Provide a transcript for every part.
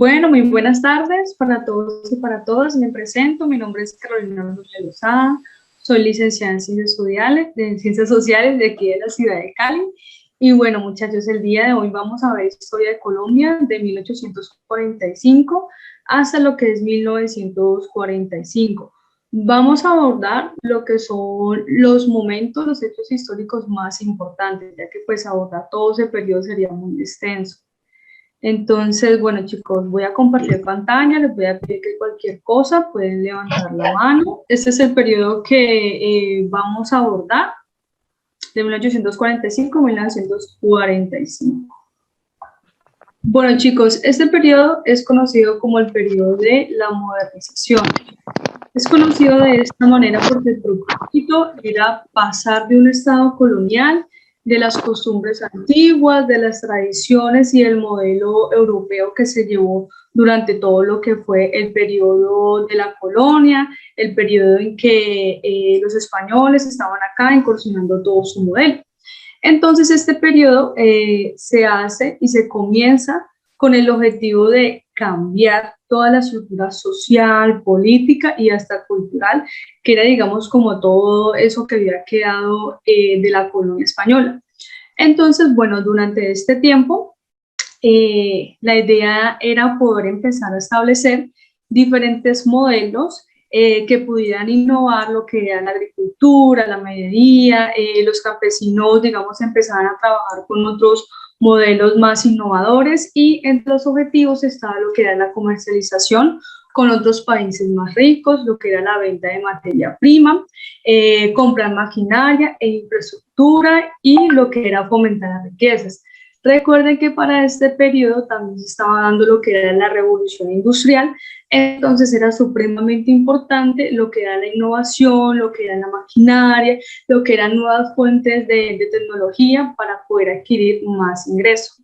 Bueno, muy buenas tardes para todos y para todas. Me presento, mi nombre es Carolina Rodríguez Lozada, soy licenciada en Ciencias Sociales de aquí de la ciudad de Cali. Y bueno, muchachos, el día de hoy vamos a ver historia de Colombia de 1845 hasta lo que es 1945. Vamos a abordar lo que son los momentos, los hechos históricos más importantes, ya que pues abordar todo ese periodo sería muy extenso. Entonces, bueno, chicos, voy a compartir pantalla, les voy a pedir que cualquier cosa pueden levantar la mano. Este es el periodo que vamos a abordar, de 1845 a 1945. Bueno, chicos, este periodo es conocido como el periodo de la modernización. Es conocido de esta manera porque el propósito era pasar de un estado colonial, de las costumbres antiguas, de las tradiciones y el modelo europeo que se llevó durante todo lo que fue el periodo de la colonia, el periodo en que los españoles estaban acá incursionando todo su modelo. Entonces, este periodo se hace y se comienza con el objetivo de cambiar toda la estructura social, política y hasta cultural, que era, digamos, como todo eso que había quedado de la colonia española. Entonces, bueno, durante este tiempo, la idea era poder empezar a establecer diferentes modelos que pudieran innovar lo que era la agricultura, la ganadería, los campesinos, digamos, empezaban a trabajar con otros modelos más innovadores y entre los objetivos estaba lo que era la comercialización con otros países más ricos, lo que era la venta de materia prima, comprar maquinaria e infraestructura y lo que era fomentar las riquezas. Recuerden que para este periodo también se estaba dando lo que era la revolución industrial, entonces era supremamente importante lo que era la innovación, lo que era la maquinaria, lo que eran nuevas fuentes de tecnología para poder adquirir más ingresos.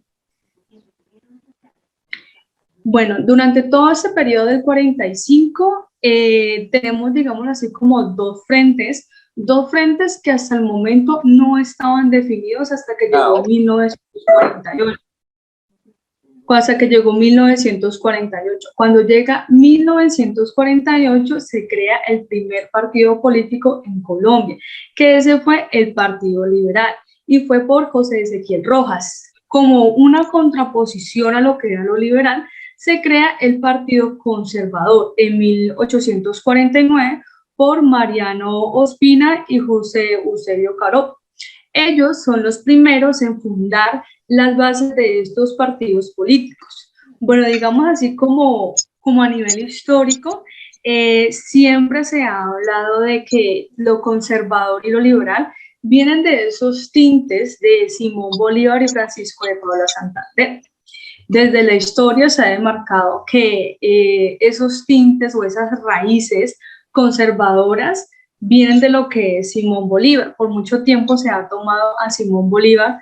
Bueno, durante todo este periodo del 45 tenemos, digamos así, como dos frentes que hasta el momento no estaban definidos hasta que llegó 1948. Hasta que llegó 1948. Cuando llega 1948 se crea el primer partido político en Colombia, que ese fue el Partido Liberal y fue por José Ezequiel Rojas. Como una contraposición a lo que era lo liberal, se crea el Partido Conservador en 1849 por Mariano Ospina y José Eusebio Caró. Ellos son los primeros en fundar las bases de estos partidos políticos. Bueno, digamos así como a nivel histórico, siempre se ha hablado de que lo conservador y lo liberal vienen de esos tintes de Simón Bolívar y Francisco de Paula Santander. Desde la historia se ha demarcado que esos tintes o esas raíces conservadoras vienen de lo que es Simón Bolívar. Por mucho tiempo se ha tomado a Simón Bolívar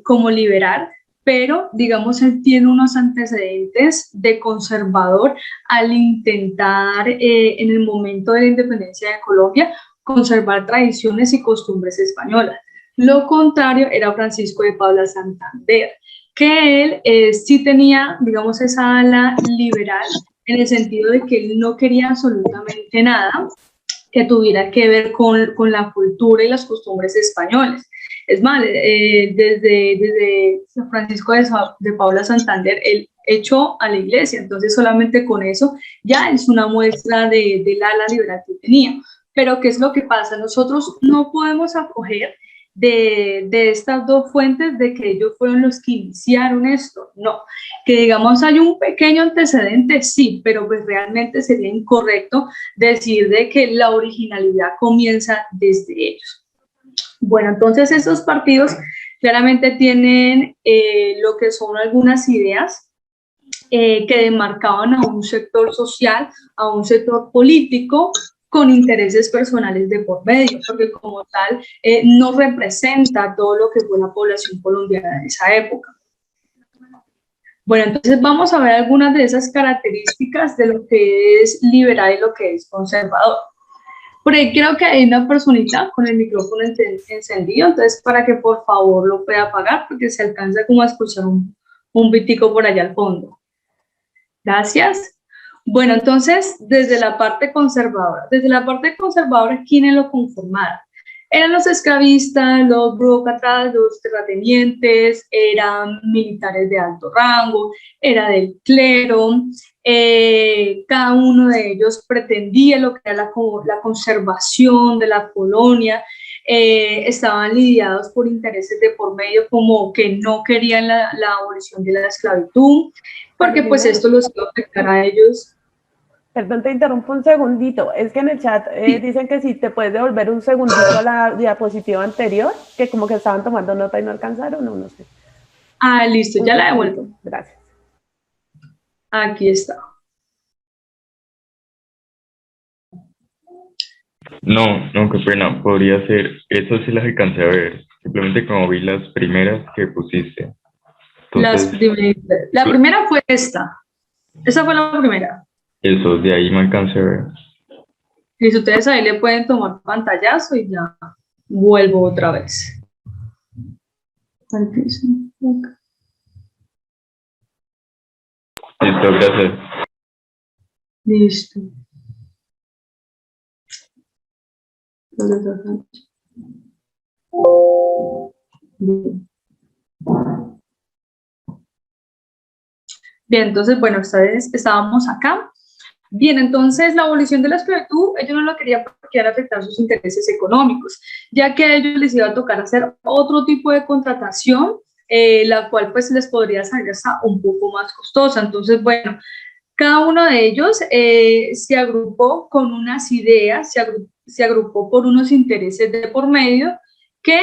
como liberal, pero digamos él tiene unos antecedentes de conservador al intentar en el momento de la independencia de Colombia conservar tradiciones y costumbres españolas. Lo contrario era Francisco de Paula Santander, que él sí tenía, digamos, esa ala liberal en el sentido de que él no quería absolutamente nada que tuviera que ver con la cultura y las costumbres españolas. Es más, desde Francisco de Paula Santander, él echó a la iglesia, entonces solamente con eso ya es una muestra del ala liberal que tenía. Pero ¿qué es lo que pasa? Nosotros no podemos acoger de estas dos fuentes de que ellos fueron los que iniciaron esto, no, que digamos hay un pequeño antecedente, sí, pero pues realmente sería incorrecto decir de que la originalidad comienza desde ellos. Bueno, entonces estos partidos claramente tienen lo que son algunas ideas que demarcaban a un sector social, a un sector político, con intereses personales de por medio, porque como tal no representa todo lo que fue la población colombiana en esa época. Bueno, entonces vamos a ver algunas de esas características de lo que es liberal y lo que es conservador. Por ahí creo que hay una personita con el micrófono encendido, entonces para que por favor lo pueda apagar, porque se alcanza como a escuchar un pitico por allá al fondo. Gracias. Bueno, entonces, desde la parte conservadora, ¿quiénes lo conformaron? Eran los esclavistas, los burócratas, los terratenientes, eran militares de alto rango, era del clero, cada uno de ellos pretendía lo que era la conservación de la colonia, estaban lidiados por intereses de por medio, como que no querían la abolición de la esclavitud, porque pues esto los iba a afectar a ellos. Perdón, te interrumpo un segundito. Es que en el chat dicen que si te puedes devolver un segundito a la diapositiva anterior, que como que estaban tomando nota y no alcanzaron, no sé. Ah, listo, ya la he devuelto. Gracias. Aquí está. No, qué pena. Podría ser, eso sí las alcancé a ver. Simplemente como vi las primeras que pusiste. Entonces, La primera fue esta. Esa fue la primera. Eso, de ahí me alcancé a ver. Y si ustedes ahí le pueden tomar pantallazo y ya vuelvo otra vez. Listo, gracias. Listo. Bien, entonces, bueno, esta vez estábamos acá. Bien, entonces la abolición de la esclavitud, ellos no lo querían porque iba a afectar sus intereses económicos, ya que a ellos les iba a tocar hacer otro tipo de contratación, la cual pues les podría salir hasta un poco más costosa. Entonces, bueno, cada uno de ellos se agrupó con unas ideas, se agrupó por unos intereses de por medio que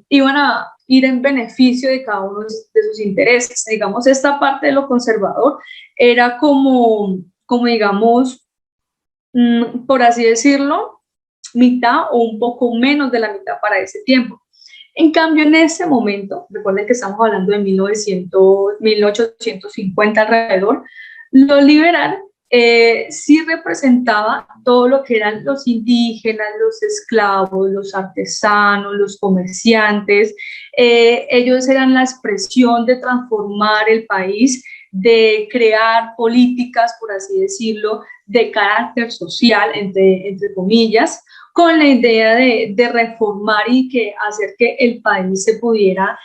iban a ir en beneficio de cada uno de sus intereses. Digamos, esta parte de lo conservador era como digamos, por así decirlo, mitad o un poco menos de la mitad para ese tiempo. En cambio, en ese momento, recuerden que estamos hablando de 1850 alrededor, lo liberal sí representaba todo lo que eran los indígenas, los esclavos, los artesanos, los comerciantes. Ellos eran la expresión de transformar el país, de crear políticas, por así decirlo, de carácter social, entre comillas, con la idea de reformar y hacer que el país se pudiera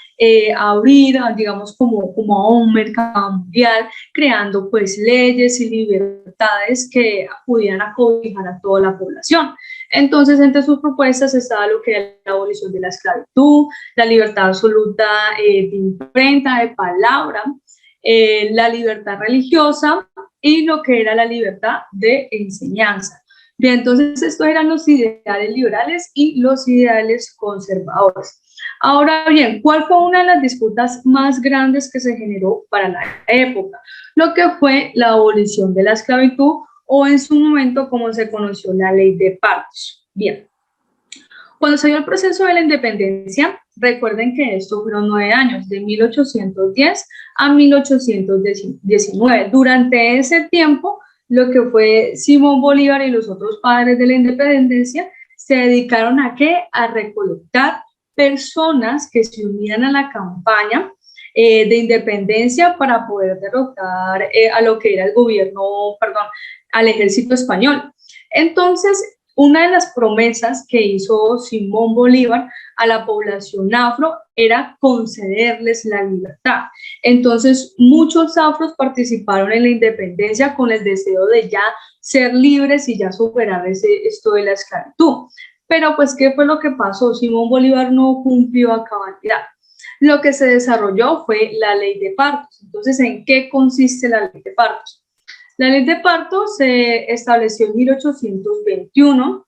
abrir, digamos, como a un mercado mundial, creando pues leyes y libertades que pudieran acobijar a toda la población. Entonces, entre sus propuestas estaba lo que era la abolición de la esclavitud, la libertad absoluta de imprenta, de palabra, la libertad religiosa y lo que era la libertad de enseñanza. Bien, entonces estos eran los ideales liberales y los ideales conservadores. Ahora bien, ¿cuál fue una de las disputas más grandes que se generó para la época? Lo que fue la abolición de la esclavitud o en su momento como se conoció la ley de partos. Bien, cuando se dio el proceso de la independencia, recuerden que esto fueron 9 años, de 1810 a 1819. Durante ese tiempo, lo que fue Simón Bolívar y los otros padres de la independencia se dedicaron a ¿qué? A recolectar personas que se unieran a la campaña de independencia para poder derrotar a lo que era el gobierno, perdón, al ejército español. Entonces, una de las promesas que hizo Simón Bolívar a la población afro era concederles la libertad. Entonces, muchos afros participaron en la independencia con el deseo de ya ser libres y ya superar esto de la esclavitud. Pero, pues, ¿qué fue lo que pasó? Simón Bolívar no cumplió a cabalidad. Lo que se desarrolló fue la ley de partos. Entonces, ¿en qué consiste la ley de partos? La ley de parto se estableció en 1821,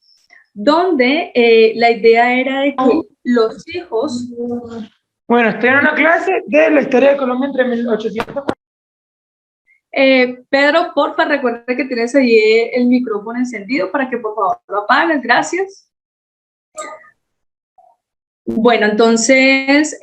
donde la idea era de que los hijos... Bueno, estoy en una clase de la historia de Colombia entre 1800... Pedro, porfa, recuerda que tienes ahí el micrófono encendido para que por favor lo apagues, gracias. Bueno, entonces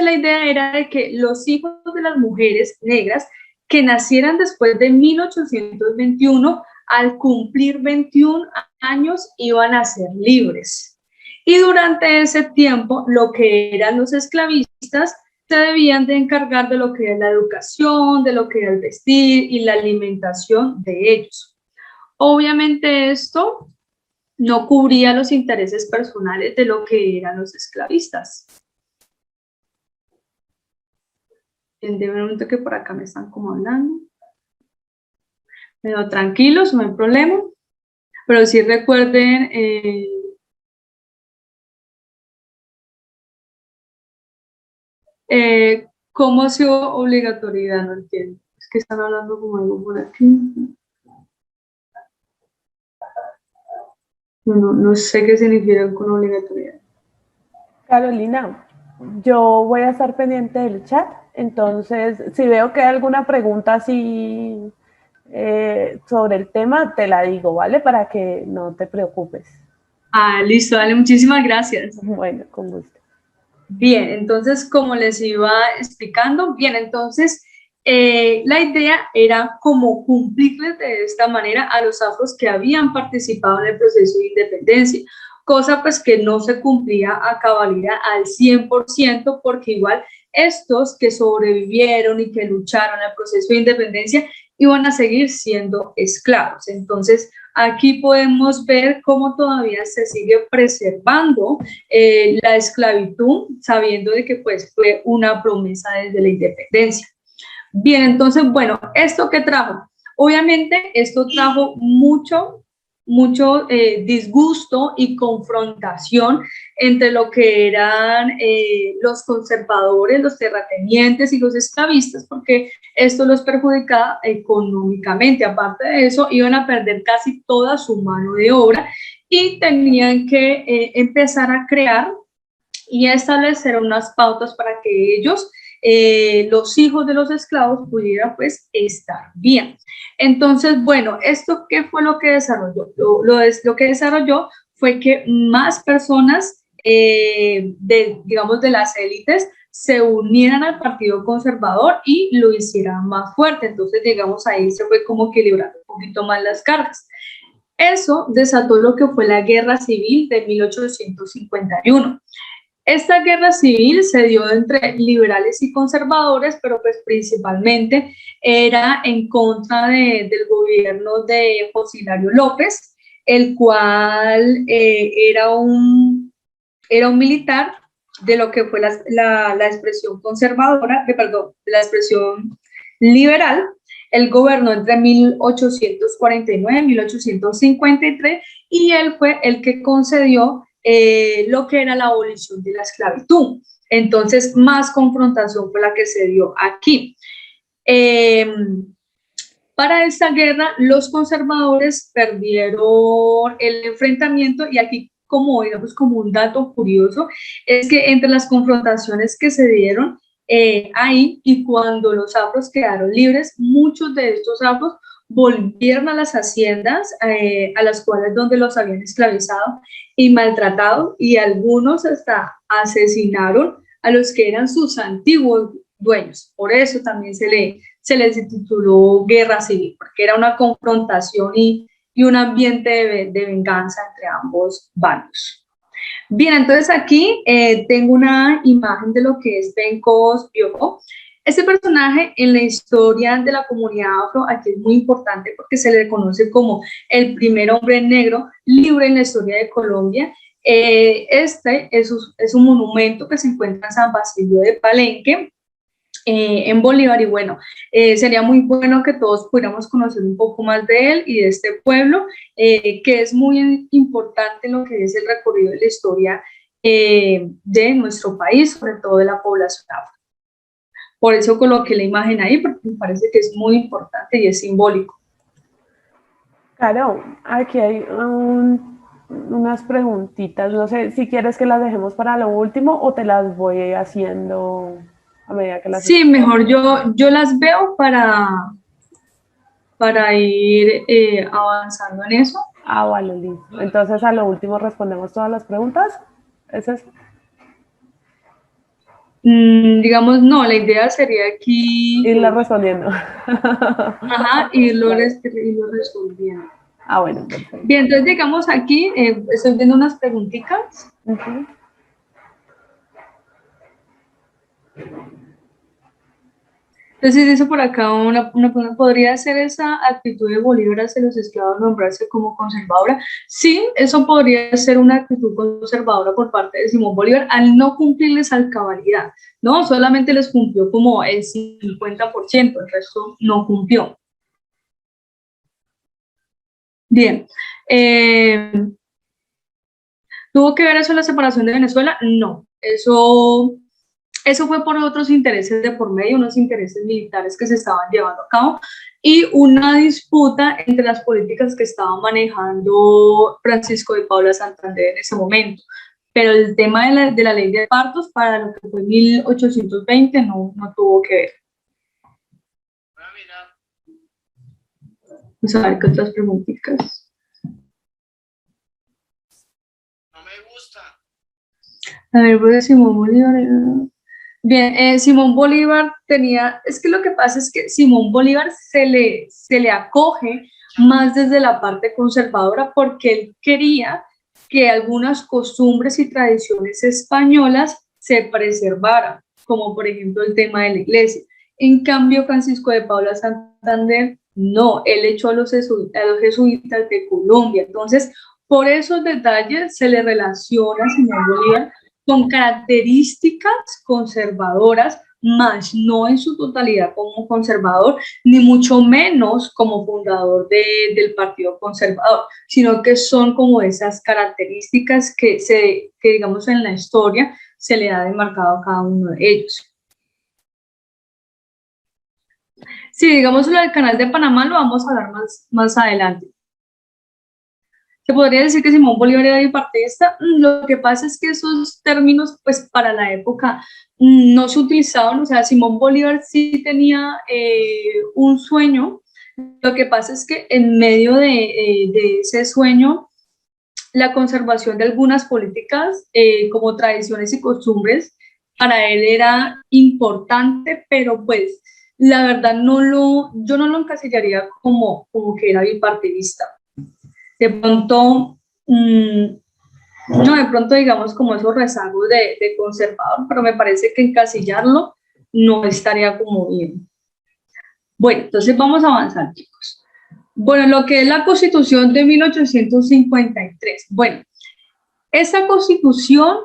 la idea era de que los hijos de las mujeres negras que nacieran después de 1821, al cumplir 21 años, iban a ser libres. Y durante ese tiempo, lo que eran los esclavistas se debían de encargar de lo que es la educación, de lo que es el vestir y la alimentación de ellos. Obviamente esto no cubría los intereses personales de lo que eran los esclavistas. De un momento que por acá me están como hablando. Pero tranquilos, no hay problema. Pero sí recuerden cómo ha sido obligatoriedad, no entiendo. Es que están hablando como algo por aquí. No sé qué significa con obligatoriedad. Carolina, yo voy a estar pendiente del chat, entonces si veo que hay alguna pregunta así sobre el tema, te la digo, ¿vale? Para que no te preocupes. Ah, listo, dale, muchísimas gracias. Bueno, con gusto. Bien, entonces, como les iba explicando, bien, entonces, la idea era como cumplirles de esta manera a los afros que habían participado en el proceso de independencia, cosa pues que no se cumplía a cabalidad al 100%, porque igual estos que sobrevivieron y que lucharon al proceso de independencia iban a seguir siendo esclavos. Entonces, aquí podemos ver cómo todavía se sigue preservando la esclavitud, sabiendo de que pues fue una promesa desde la independencia. Bien, entonces, bueno, ¿esto qué trajo? Obviamente esto trajo mucho disgusto y confrontación entre lo que eran los conservadores, los terratenientes y los esclavistas, porque esto los perjudicaba económicamente. Aparte de eso, iban a perder casi toda su mano de obra y tenían que empezar a crear y establecer unas pautas para que ellos, los hijos de los esclavos, pudieran pues estar bien. Entonces, bueno, ¿esto qué fue lo que desarrolló? Lo que desarrolló fue que más personas, digamos, de las élites, se unieran al Partido Conservador y lo hicieran más fuerte. Entonces, digamos, ahí se fue como equilibrando un poquito más las cargas. Eso desató lo que fue la Guerra Civil de 1851. Esta guerra civil se dio entre liberales y conservadores, pero pues principalmente era en contra del gobierno de José Hilario López, el cual era un militar de lo que fue la expresión conservadora, perdón, la expresión liberal. Él gobernó entre 1849 y 1853 y él fue el que concedió lo que era la abolición de la esclavitud. Entonces, más confrontación fue la que se dio aquí. Para esta guerra, los conservadores perdieron el enfrentamiento y aquí, como digamos, como un dato curioso, es que entre las confrontaciones que se dieron ahí y cuando los afros quedaron libres, muchos de estos afros volvieron a las haciendas a las cuales donde los habían esclavizado y maltratado, y algunos hasta asesinaron a los que eran sus antiguos dueños. Por eso también se les tituló Guerra Civil, porque era una confrontación y un ambiente de venganza entre ambos bandos. Bien, entonces aquí tengo una imagen de lo que es Benkos Bioco. Este personaje en la historia de la comunidad afro aquí es muy importante porque se le conoce como el primer hombre negro libre en la historia de Colombia. Este es un monumento que se encuentra en San Basilio de Palenque, en Bolívar, y bueno, sería muy bueno que todos pudiéramos conocer un poco más de él y de este pueblo, que es muy importante en lo que es el recorrido de la historia de nuestro país, sobre todo de la población afro. Por eso coloqué la imagen ahí, porque me parece que es muy importante y es simbólico. Claro, aquí hay unas preguntitas, no sé si quieres que las dejemos para lo último o te las voy haciendo a medida que las... Sí, mejor yo las veo para ir avanzando en eso. Ah, vale, listo. Entonces a lo último respondemos todas las preguntas. ¿Es eso? Digamos, no, la idea sería aquí... irla respondiendo. Ajá, irlo resolviendo. Ah, bueno, perfecto. Bien, entonces digamos aquí, estoy viendo unas preguntitas. Entonces dice por acá, podría ser esa actitud de Bolívar hacia los esclavos nombrarse como conservadora. Sí, eso podría ser una actitud conservadora por parte de Simón Bolívar al no cumplirles al cabalidad, ¿no? Solamente les cumplió como el 50%, el resto no cumplió. Bien. ¿Tuvo que ver eso en la separación de Venezuela? No, eso fue por otros intereses de por medio, unos intereses militares que se estaban llevando a cabo y una disputa entre las políticas que estaba manejando Francisco de Paula Santander en ese momento. Pero el tema de la ley de partos para lo que fue 1820 no tuvo que ver. Vamos a ver qué otras preguntitas. A ver, pues Simón Bolívar. Bien, Simón Bolívar tenía, es que lo que pasa es que Simón Bolívar se le acoge más desde la parte conservadora porque él quería que algunas costumbres y tradiciones españolas se preservaran, como por ejemplo el tema de la iglesia. En cambio, Francisco de Paula Santander, no, él echó a los jesuitas de Colombia. Entonces, por esos detalles se le relaciona a Simón Bolívar con características conservadoras, más no en su totalidad como conservador, ni mucho menos como fundador del Partido Conservador, sino que son como esas características que digamos en la historia se le ha demarcado a cada uno de ellos. Sí, digamos lo del Canal de Panamá lo vamos a hablar más adelante. ¿Se podría decir que Simón Bolívar era bipartidista? Lo que pasa es que esos términos, pues para la época no se utilizaban, o sea, Simón Bolívar sí tenía un sueño, lo que pasa es que en medio de ese sueño, la conservación de algunas políticas como tradiciones y costumbres, para él era importante, pero pues la verdad yo no lo encasillaría como que era bipartidista. De pronto, no, de pronto digamos como esos rezagos de conservador, pero me parece que encasillarlo no estaría como bien. Bueno, entonces vamos a avanzar, chicos. Bueno, lo que es la Constitución de 1853. Bueno, esta Constitución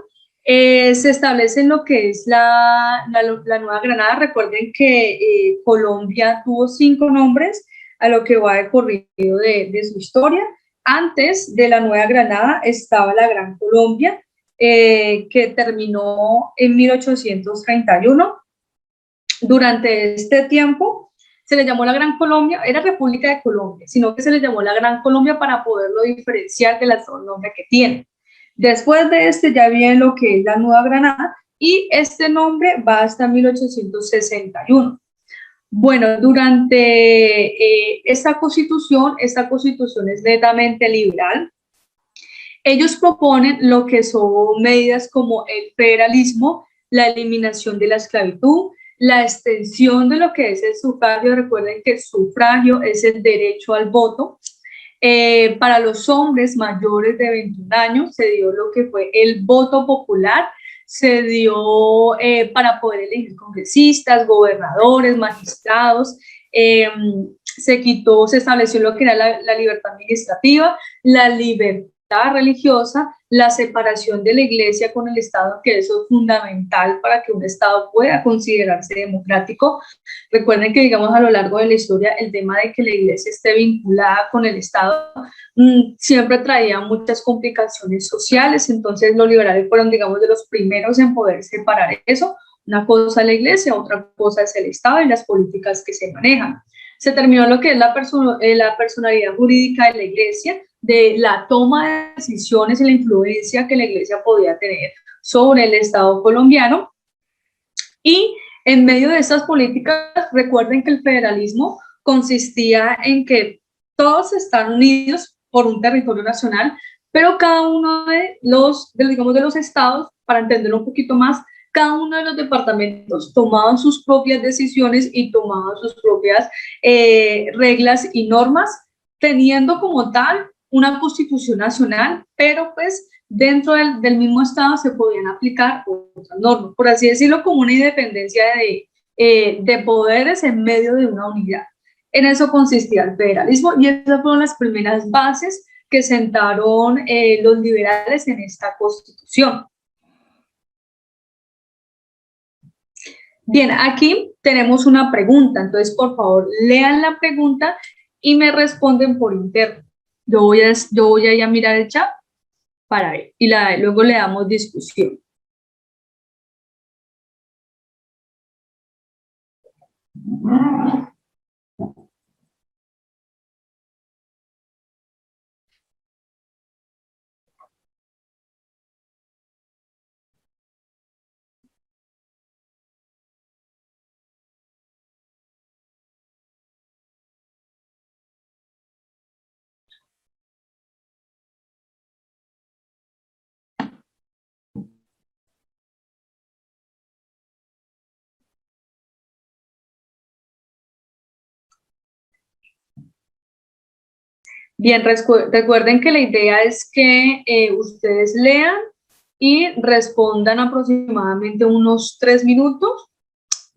se establece en lo que es la Nueva Granada. Recuerden que Colombia tuvo 5 nombres a lo que va de corrido de su historia. Antes de la Nueva Granada estaba la Gran Colombia, que terminó en 1831. Durante este tiempo se le llamó la Gran Colombia, era República de Colombia, sino que se le llamó la Gran Colombia para poderlo diferenciar de los otros nombres que tiene. Después de este ya viene lo que es la Nueva Granada y este nombre va hasta 1861. Bueno, durante esta constitución es netamente liberal. Ellos proponen lo que son medidas como el federalismo, la eliminación de la esclavitud, la extensión de lo que es el sufragio. Recuerden que el sufragio es el derecho al voto. Para los hombres mayores de 21 años se dio lo que fue el voto popular, se dio para poder elegir congresistas, gobernadores, magistrados, se estableció lo que era la libertad administrativa, la libertad religiosa, la separación de la iglesia con el Estado, que eso es fundamental para que un Estado pueda considerarse democrático. Recuerden que, digamos, a lo largo de la historia, el tema de que la iglesia esté vinculada con el Estado siempre traía muchas complicaciones sociales. Entonces los liberales fueron, digamos, de los primeros en poder separar eso. Una cosa es la iglesia, otra cosa es el Estado y las políticas que se manejan. Se terminó lo que es la personalidad jurídica de la iglesia, de la toma de decisiones y la influencia que la iglesia podía tener sobre el Estado colombiano. Y en medio de estas políticas, recuerden que el federalismo consistía en que todos están unidos por un territorio nacional, pero cada uno de los estados, para entenderlo un poquito más, cada uno de los departamentos tomaban sus propias decisiones y tomaban sus propias reglas y normas, teniendo como tal una constitución nacional, pero pues dentro del mismo Estado se podían aplicar otras normas, por así decirlo, como una independencia de poderes en medio de una unidad. En eso consistía el federalismo y esas fueron las primeras bases que sentaron los liberales en esta Constitución. Bien, aquí tenemos una pregunta, entonces por favor lean la pregunta y me responden por interno. Yo voy a ir a mirar el chat para ver y luego le damos discusión. Bien, recuerden que la idea es que ustedes lean y respondan aproximadamente unos 3 minutos.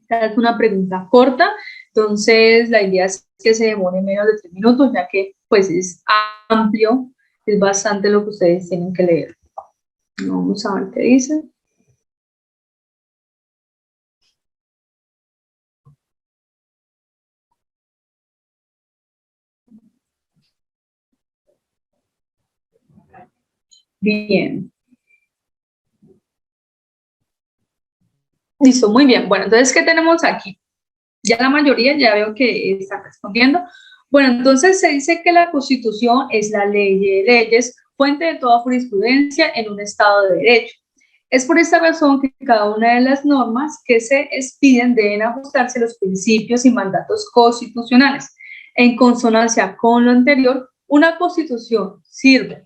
Es una pregunta corta, entonces la idea es que se demore menos de 3 minutos, ya que pues es amplio, es bastante lo que ustedes tienen que leer. Vamos a ver qué dice. Bien. Listo, muy bien. Bueno, entonces, ¿qué tenemos aquí? Ya la mayoría ya veo que están respondiendo. Bueno, entonces se dice que la Constitución es la ley de leyes, fuente de toda jurisprudencia en un Estado de Derecho. Es por esta razón que cada una de las normas que se expiden deben ajustarse a los principios y mandatos constitucionales. En consonancia con lo anterior, una Constitución sirve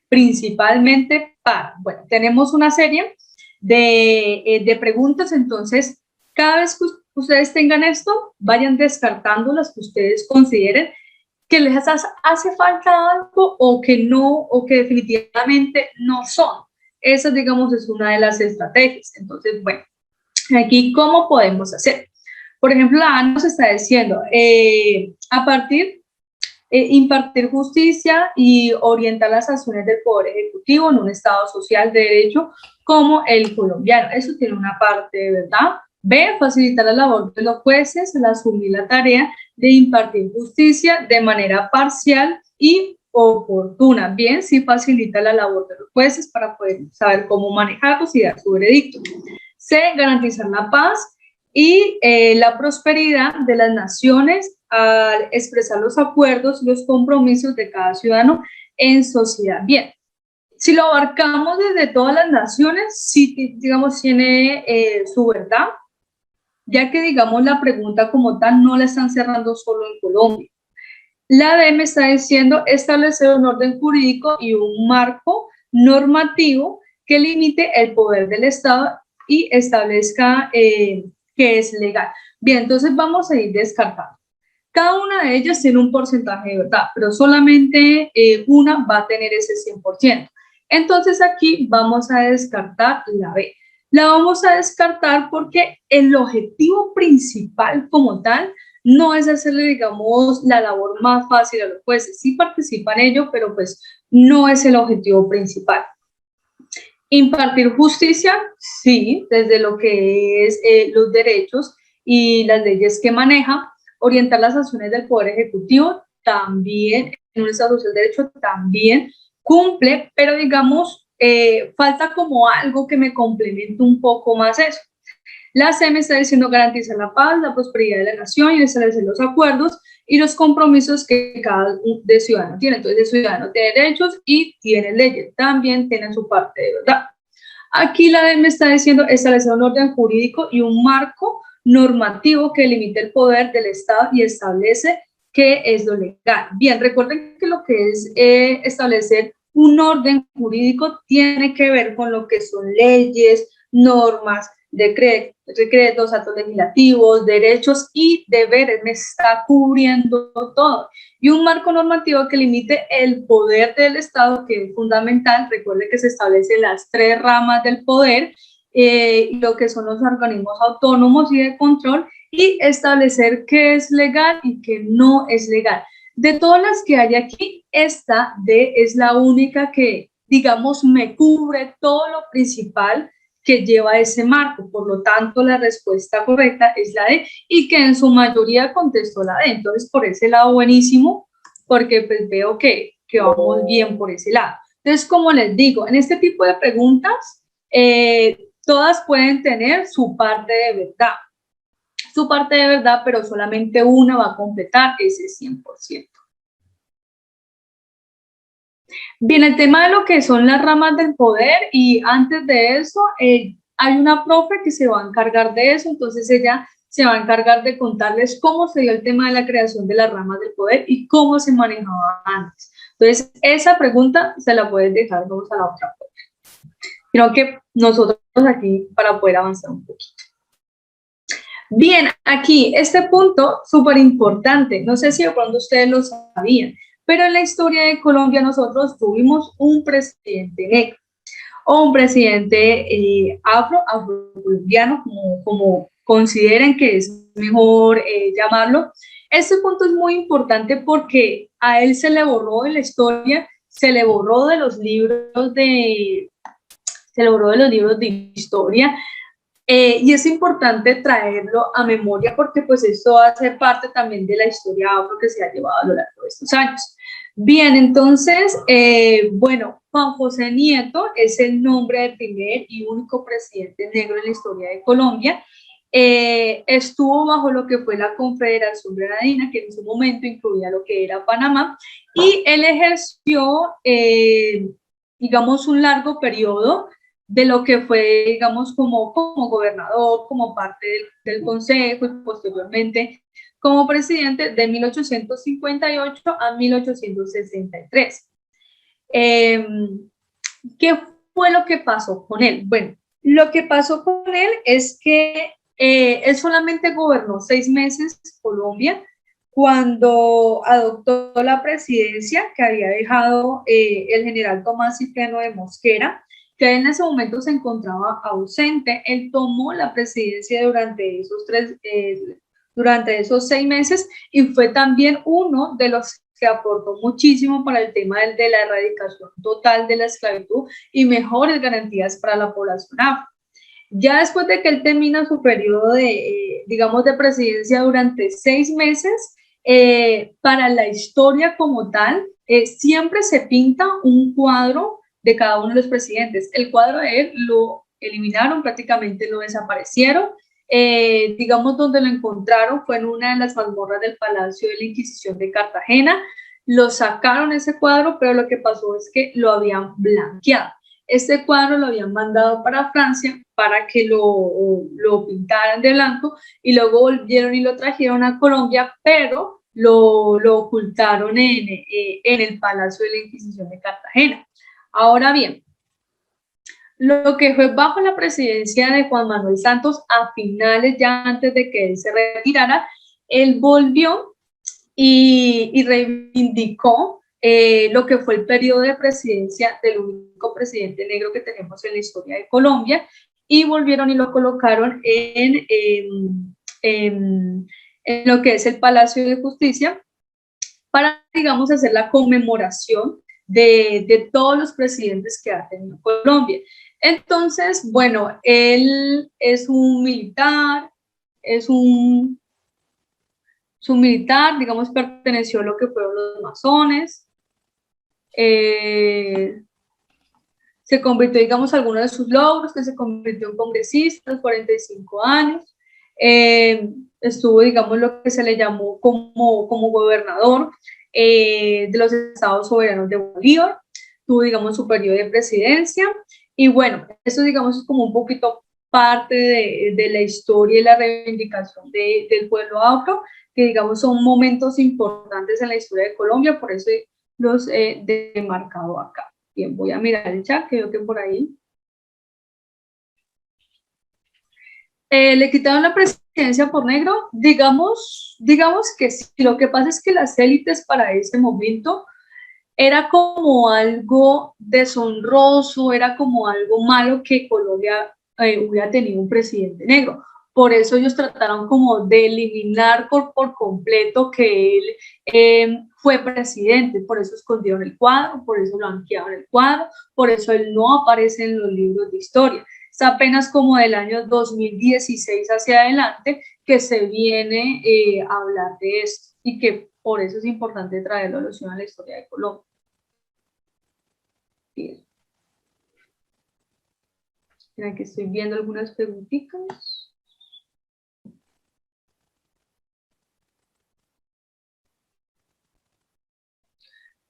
principalmente para, bueno, tenemos una serie de preguntas, entonces cada vez que ustedes tengan esto, vayan descartando las que ustedes consideren que les hace falta algo o que no, o que definitivamente no son. Esa, digamos, es una de las estrategias. Entonces, bueno, aquí, ¿cómo podemos hacer? Por ejemplo, la ANA nos está diciendo, impartir justicia y orientar las acciones del Poder Ejecutivo en un Estado social de derecho como el colombiano. Eso tiene una parte, ¿verdad? B, facilitar la labor de los jueces al asumir la tarea de impartir justicia de manera parcial y oportuna. Bien, sí facilita la labor de los jueces para poder saber cómo manejarlos y dar su veredicto. C, garantizar la paz y la prosperidad de las naciones al expresar los acuerdos y los compromisos de cada ciudadano en sociedad. Bien, si lo abarcamos desde todas las naciones, sí, digamos, tiene su verdad, ya que, digamos, la pregunta como tal no la están cerrando solo en Colombia. La D me está diciendo establecer un orden jurídico y un marco normativo que limite el poder del Estado y establezca que es legal. Bien, entonces vamos a ir descartando. Cada una de ellas tiene un porcentaje de verdad, pero solamente una va a tener ese 100%. Entonces aquí vamos a descartar la B. La vamos a descartar porque el objetivo principal como tal no es hacerle, digamos, la labor más fácil a los jueces. Sí participan en ello, pero pues no es el objetivo principal. Impartir justicia, sí, desde lo que es los derechos y las leyes que maneja. Orientar las acciones del Poder Ejecutivo, también, en un Estado social de derecho, también cumple, pero digamos, falta como algo que me complemente un poco más eso. La C me está diciendo garantizar la paz, la prosperidad de la nación y establecer los acuerdos y los compromisos que cada ciudadano tiene. Entonces, el ciudadano tiene derechos y tiene leyes, también tienen su parte de verdad. Aquí la D me está diciendo establecer un orden jurídico y un marco normativo que limite el poder del Estado y establece qué es lo legal. Bien, recuerden que lo que es establecer un orden jurídico tiene que ver con lo que son leyes, normas, decretos, actos legislativos, derechos y deberes, me está cubriendo todo. Y un marco normativo que limite el poder del Estado, que es fundamental. Recuerde que se establecen las 3 ramas del poder, lo que son los organismos autónomos y de control, y establecer qué es legal y qué no es legal. De todas las que hay aquí, esta D es la única que, digamos, me cubre todo lo principal que lleva ese marco. Por lo tanto, la respuesta correcta es la D, y que en su mayoría contestó la D. Entonces, por ese lado, buenísimo, porque pues veo que vamos bien por ese lado. Entonces, como les digo, en este tipo de preguntas, todas pueden tener su parte de verdad. Su parte de verdad, pero solamente una va a completar ese 100%. Bien, el tema de lo que son las ramas del poder, y antes de eso, hay una profe que se va a encargar de eso. Entonces ella se va a encargar de contarles cómo se dio el tema de la creación de las ramas del poder y cómo se manejaba antes. Entonces, esa pregunta se la puedes dejar, vamos a la otra profe. Creo que nosotros aquí, para poder avanzar un poquito. Bien, aquí, este punto súper importante, no sé si de pronto ustedes lo sabían, pero en la historia de Colombia nosotros tuvimos un presidente negro, o un presidente afrocolombiano, como consideren que es mejor llamarlo. Este punto es muy importante porque a él se le borró de la historia, se le borró de los libros de historia. Y es importante traerlo a memoria porque pues esto hace parte también de la historia afro que se ha llevado a lo largo de estos años. Bien, entonces, bueno, Juan José Nieto es el nombre del primer y único presidente negro en la historia de Colombia. Estuvo bajo lo que fue la Confederación Granadina, que en su momento incluía lo que era Panamá, y él ejerció, digamos, un largo periodo de lo que fue, digamos, como gobernador, como parte del consejo, y posteriormente como presidente de 1858 a 1863. ¿Qué fue lo que pasó con él? Bueno, lo que pasó con él es que él solamente gobernó 6 meses Colombia cuando adoptó la presidencia que había dejado el general Tomás Cipriano de Mosquera, que en ese momento se encontraba ausente. Él tomó la presidencia durante esos 6 meses, y fue también uno de los que aportó muchísimo para el tema de la erradicación total de la esclavitud y mejores garantías para la población afro. Ya después de que él termina su periodo digamos, de presidencia durante 6 meses, para la historia como tal, siempre se pinta un cuadro de cada uno de los presidentes. El cuadro de él lo eliminaron, prácticamente lo desaparecieron. Digamos, donde lo encontraron fue en una de las mazmorras del Palacio de la Inquisición de Cartagena. Lo sacaron ese cuadro, pero lo que pasó es que lo habían blanqueado. Este cuadro lo habían mandado para Francia para que lo pintaran de blanco, y luego volvieron y lo trajeron a Colombia, pero lo ocultaron en el Palacio de la Inquisición de Cartagena. Ahora bien, lo que fue bajo la presidencia de Juan Manuel Santos, a finales, ya antes de que él se retirara, él volvió y reivindicó lo que fue el periodo de presidencia del único presidente negro que tenemos en la historia de Colombia, y volvieron y lo colocaron en lo que es el Palacio de Justicia para, digamos, hacer la conmemoración de todos los presidentes que ha tenido Colombia. Entonces, bueno, él es un militar, digamos, perteneció a lo que fueron los masones, se convirtió, digamos, algunos de sus logros, que se convirtió en congresista a los 45 años, estuvo, digamos, lo que se le llamó como gobernador de los Estados Soberanos de Bolívar, tuvo, digamos, su periodo de presidencia, y bueno, eso, digamos, es como un poquito parte de la historia y la reivindicación del pueblo afro, que, digamos, son momentos importantes en la historia de Colombia, por eso los he demarcado acá. Bien, voy a mirar el chat, que veo que por ahí. Le quitaron la presidencia por negro, digamos que sí. Lo que pasa es que las élites para ese momento era como algo deshonroso, era como algo malo que Colombia hubiera tenido un presidente negro. Por eso ellos trataron como de eliminar por completo que él fue presidente, por eso escondieron el cuadro, por eso blanquearon el cuadro, por eso él no aparece en los libros de historia. Es apenas como del año 2016 hacia adelante que se viene a hablar de esto y que por eso es importante traerlo a la historia de Colombia. Bien. Mira que estoy viendo algunas preguntitas.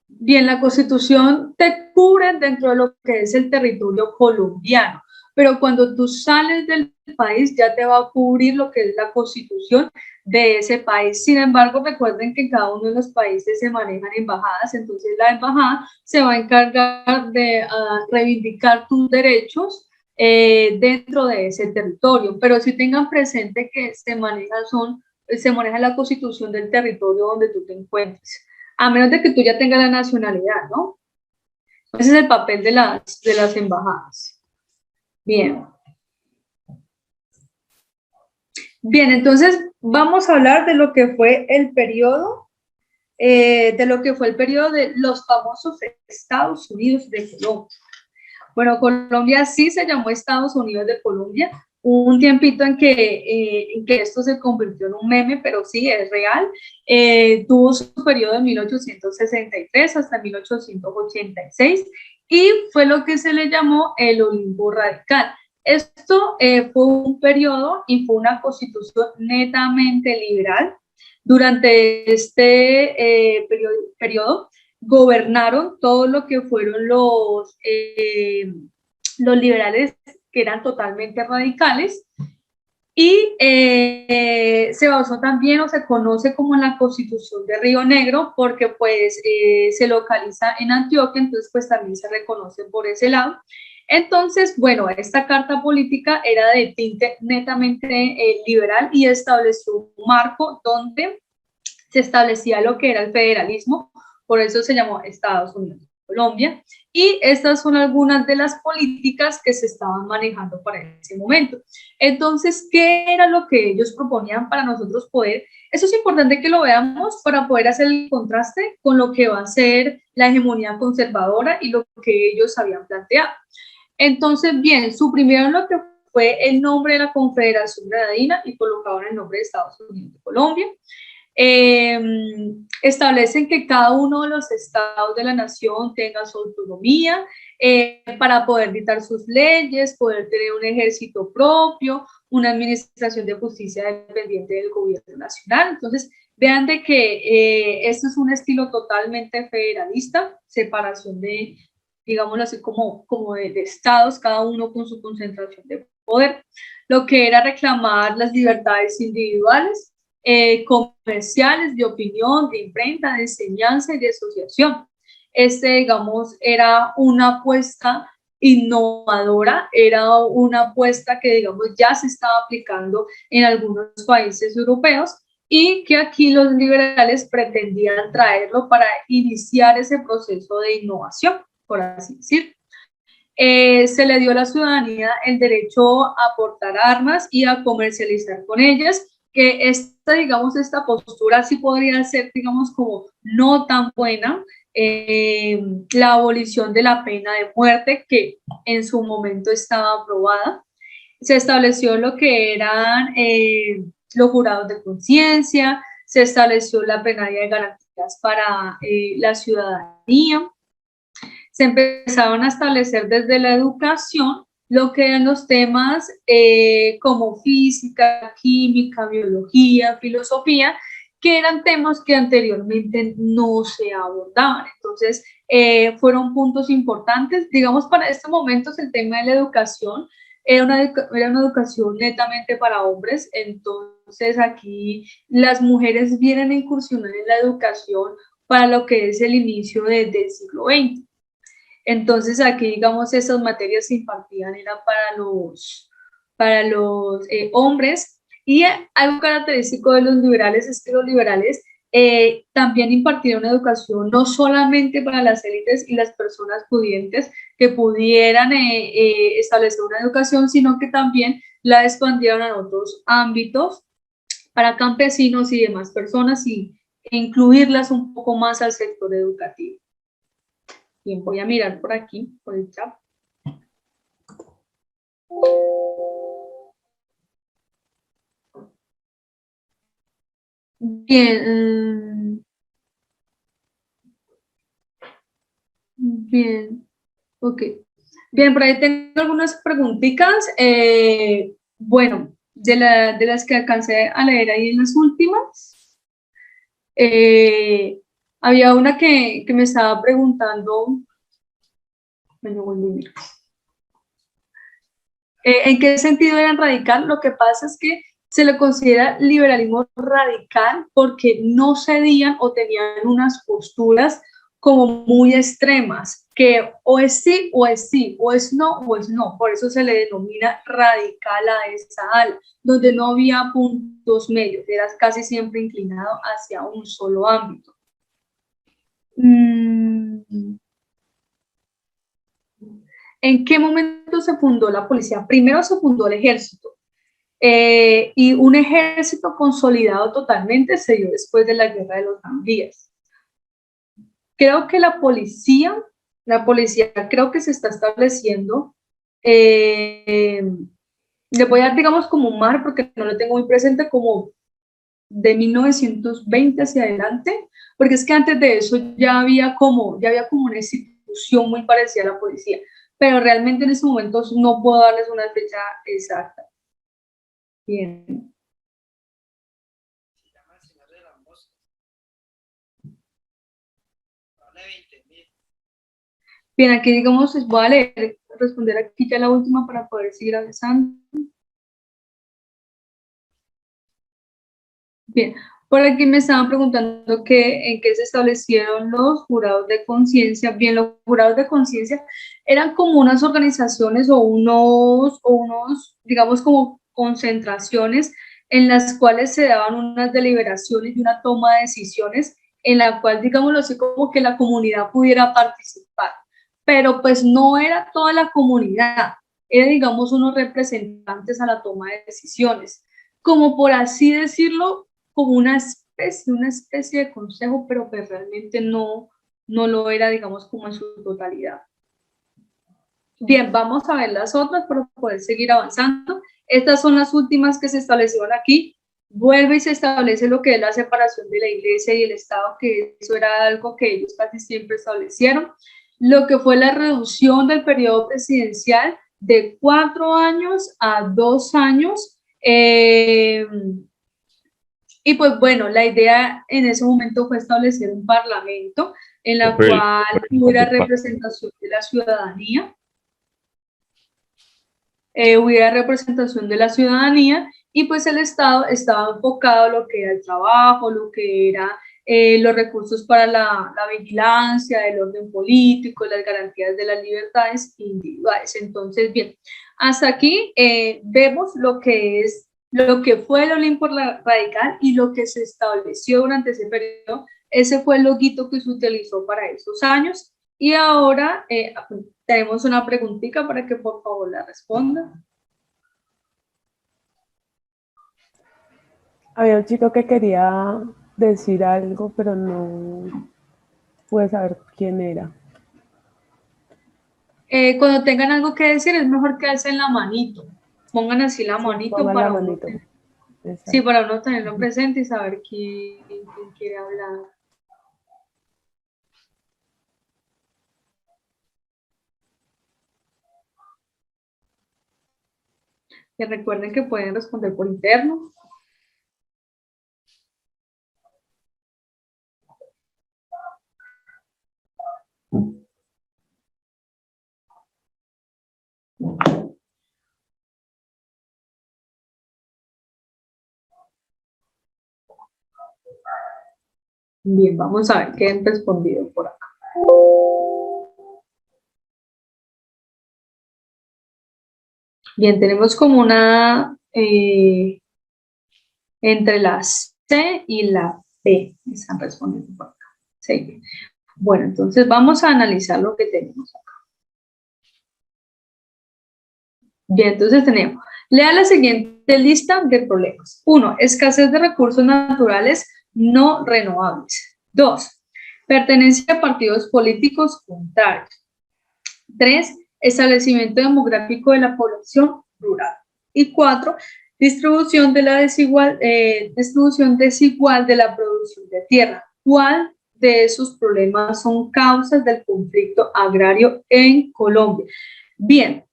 Bien, la Constitución te cubre dentro de lo que es el territorio colombiano, pero cuando tú sales del país ya te va a cubrir lo que es la Constitución de ese país. Sin embargo, recuerden que en cada uno de los países se manejan embajadas, entonces la embajada se va a encargar de reivindicar tus derechos dentro de ese territorio, pero sí tengan presente que se maneja la Constitución del territorio donde tú te encuentres, a menos de que tú ya tengas la nacionalidad, ¿no? Ese es el papel de las embajadas. Bien. Bien, entonces vamos a hablar de lo que fue el periodo, de los famosos Estados Unidos de Colombia. Bueno, Colombia sí se llamó Estados Unidos de Colombia, un tiempito en que esto se convirtió en un meme, pero sí, es real. Tuvo su periodo de 1863 hasta 1886 y fue lo que se le llamó el Olimpo Radical. Esto fue un periodo y fue una constitución netamente liberal. Durante este periodo gobernaron todo lo que fueron los liberales, que eran totalmente radicales, y se basó también, o se conoce como la Constitución de Río Negro, porque pues se localiza en Antioquia, entonces pues también se reconoce por ese lado. Entonces, bueno, esta carta política era de tinte netamente liberal y estableció un marco donde se establecía lo que era el federalismo, por eso se llamó Estados Unidos de Colombia, y estas son algunas de las políticas que se estaban manejando para ese momento. Entonces, ¿qué era lo que ellos proponían para nosotros poder? Eso es importante que lo veamos para poder hacer el contraste con lo que va a ser la hegemonía conservadora y lo que ellos habían planteado. Entonces, bien, suprimieron lo que fue el nombre de la Confederación Granadina y colocaron el nombre de Estados Unidos de Colombia. Establecen que cada uno de los estados de la nación tenga su autonomía para poder dictar sus leyes, poder tener un ejército propio, una administración de justicia dependiente del gobierno nacional. Entonces, vean de que esto es un estilo totalmente federalista, separación de, digámoslo así, como de estados, cada uno con su concentración de poder, lo que era reclamar las libertades individuales, comerciales, de opinión, de imprenta, de enseñanza y de asociación. Digamos, era una apuesta innovadora, era una apuesta que, digamos, ya se estaba aplicando en algunos países europeos y que aquí los liberales pretendían traerlo para iniciar ese proceso de innovación, por así decirlo. Se le dio a la ciudadanía el derecho a portar armas y a comercializar con ellas, que esta postura sí podría ser, digamos, como no tan buena. La abolición de la pena de muerte, que en su momento estaba aprobada. Se estableció lo que eran los jurados de conciencia, se estableció la plenaria de garantías para la ciudadanía. Se empezaron a establecer desde la educación lo que eran los temas como física, química, biología, filosofía, que eran temas que anteriormente no se abordaban. Entonces, fueron puntos importantes. Digamos, para estos momentos el tema de la educación era una educación netamente para hombres, entonces aquí las mujeres vienen a incursionar en la educación para lo que es el inicio del siglo XX. Entonces aquí, digamos, esas materias se impartían eran para los hombres. Y algo característico de los liberales es que los liberales también impartieron educación no solamente para las élites y las personas pudientes que pudieran establecer una educación, sino que también la expandieron a otros ámbitos para campesinos y demás personas e incluirlas un poco más al sector educativo. Bien, voy a mirar por aquí, por el chat. Bien, bien, ok. Bien, por ahí tengo algunas preguntitas. Bueno, de las que alcancé a leer ahí en las últimas, había una que me estaba preguntando, ¿en qué sentido eran radical? Lo que pasa es que se le considera liberalismo radical porque no cedían o tenían unas posturas como muy extremas, que o es sí o es sí, o es no o es no. Por eso se le denomina radical a esa ala, donde no había puntos medios, era casi siempre inclinado hacia un solo ámbito. ¿En qué momento se fundó la policía? Primero se fundó el ejército. Y un ejército consolidado totalmente se dio después de la guerra de los tranvías. Creo que la policía creo que se está estableciendo, le voy a dar, digamos, como un mar, porque no lo tengo muy presente, como de 1920 hacia adelante, porque es que antes de eso ya había como una institución muy parecida a la policía, pero realmente en estos momentos no puedo darles una fecha exacta. Bien. Bien, aquí digamos, voy a leer, responder aquí ya la última para poder seguir avanzando. Bien, por aquí me estaban preguntando en qué se establecieron los jurados de conciencia. Bien, los jurados de conciencia eran como unas organizaciones o unos, digamos, como concentraciones en las cuales se daban unas deliberaciones y una toma de decisiones en la cual, digámoslo así, como que la comunidad pudiera participar. Pero pues no era toda la comunidad, era, digamos, unos representantes a la toma de decisiones, como por así decirlo, como una especie de consejo, pero pues realmente no lo era, digamos, como en su totalidad. Bien, vamos a ver las otras para poder seguir avanzando. Estas son las últimas que se establecieron aquí. Vuelve y se establece lo que es la separación de la iglesia y el Estado, que eso era algo que ellos casi siempre establecieron. Lo que fue la reducción del periodo presidencial de 4 años a 2 años. Y pues bueno, la idea en ese momento fue establecer un parlamento en la cual hubiera representación de la ciudadanía, y pues el Estado estaba enfocado en lo que era el trabajo, lo que era los recursos para la vigilancia, el orden político, las garantías de las libertades individuales. Entonces, bien, hasta aquí vemos lo que fue el Olimpo radical y lo que se estableció durante ese periodo. Ese fue el loguito que se utilizó para esos años. Y ahora tenemos una preguntita para que por favor la responda. Había un chico que quería decir algo, pero no pude saber quién era. Cuando tengan algo que decir, es mejor que alcen la manito. Pongan así la manito para la uno, manito. sí, para uno tenerlo presente y saber quién quiere hablar. Que recuerden que pueden responder por interno. Bien, vamos a ver qué han respondido por acá. Bien, tenemos como una entre la C y la P. Me están respondiendo por acá. Sí. Bueno, entonces vamos a analizar lo que tenemos acá. Bien, entonces tenemos, lea la siguiente lista de problemas. 1. Escasez de recursos naturales no renovables. 2. Pertenencia a partidos políticos contrarios. 3. Establecimiento demográfico de la población rural. Y 4. Distribución desigual de la producción de tierra. ¿Cuál de esos problemas son causas del conflicto agrario en Colombia? Bien,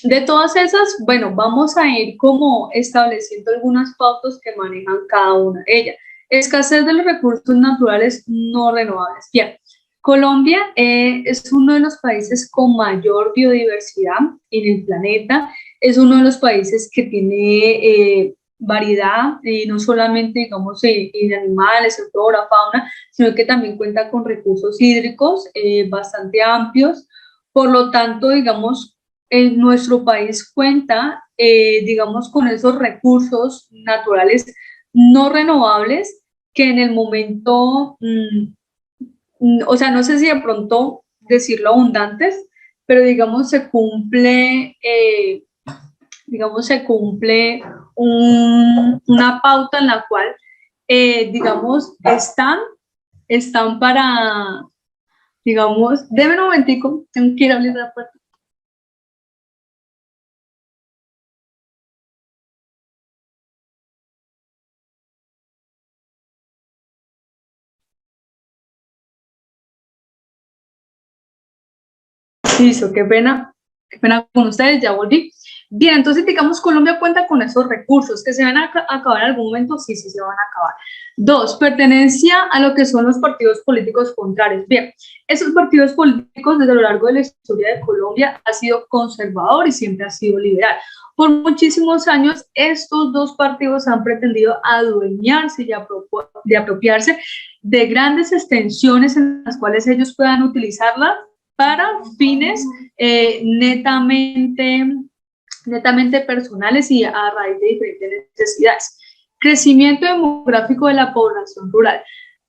de todas esas, bueno, vamos a ir como estableciendo algunas pautas que manejan cada una de ellas. Escasez de los recursos naturales no renovables. Bien, Colombia es uno de los países con mayor biodiversidad en el planeta, es uno de los países que tiene variedad, no solamente, digamos, en animales, en flora, fauna, sino que también cuenta con recursos hídricos bastante amplios. Por lo tanto, digamos, nuestro país cuenta, digamos, con esos recursos naturales no renovables que en el momento, o sea, no sé si de pronto decirlo abundantes, pero digamos se cumple una pauta en la cual, digamos, están para, digamos, déme un momentico, tengo que ir a abrir la puerta. Listo, qué pena con ustedes, ya volví. Bien, entonces digamos Colombia cuenta con esos recursos que se van a acabar en algún momento, sí, sí se van a acabar. 2, pertenencia a lo que son los partidos políticos contrarios. Bien, esos partidos políticos desde lo largo de la historia de Colombia ha sido conservador y siempre ha sido liberal. Por muchísimos años estos dos partidos han pretendido adueñarse y apropiarse de grandes extensiones en las cuales ellos puedan utilizarlas para fines netamente personales y a raíz de diferentes necesidades. Crecimiento demográfico de la población rural.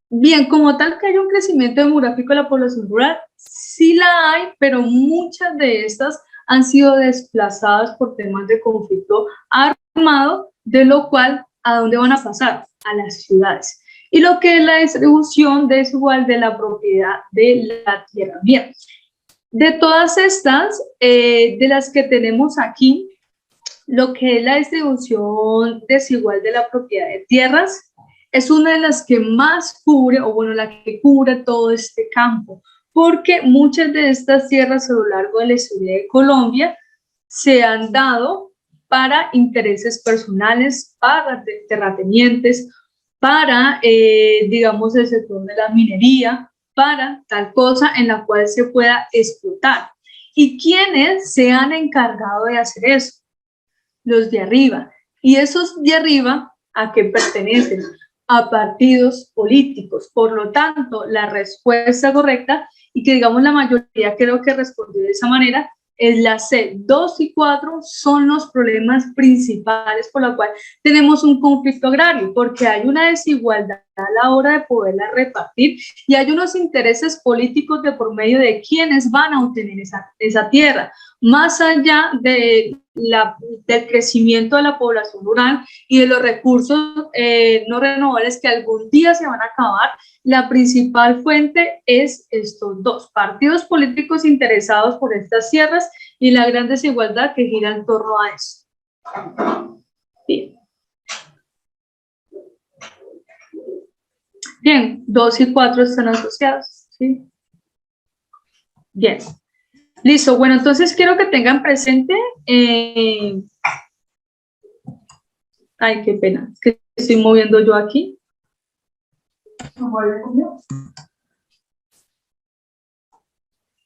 Bien, como tal que haya un crecimiento demográfico de la población rural, sí la hay, pero muchas de estas han sido desplazadas por temas de conflicto armado, de lo cual, ¿a dónde van a pasar? A las ciudades. Y lo que es la distribución desigual de la propiedad de la tierra. Bien, de todas estas, de las que tenemos aquí, lo que es la distribución desigual de la propiedad de tierras es una de las que más cubre, o bueno, la que cubre todo este campo, porque muchas de estas tierras a lo largo de la historia de Colombia se han dado para intereses personales, para terratenientes, para, digamos, el sector de la minería, para tal cosa en la cual se pueda explotar. ¿Y quiénes se han encargado de hacer eso? Los de arriba. ¿Y esos de arriba a qué pertenecen? A partidos políticos. Por lo tanto, la respuesta correcta, y que digamos la mayoría creo que respondió de esa manera, es la C. 2 y 4 son los problemas principales por los cuales tenemos un conflicto agrario, porque hay una desigualdad a la hora de poderla repartir y hay unos intereses políticos de por medio de quienes van a obtener esa tierra, más allá del crecimiento de la población rural y de los recursos no renovables que algún día se van a acabar. La principal fuente es estos dos partidos políticos interesados por estas tierras y la gran desigualdad que gira en torno a eso. Bien. Bien, 2 y 4 están asociados, ¿sí? Bien. Listo, bueno, entonces quiero que tengan presente, ay, qué pena, es que estoy moviendo yo aquí.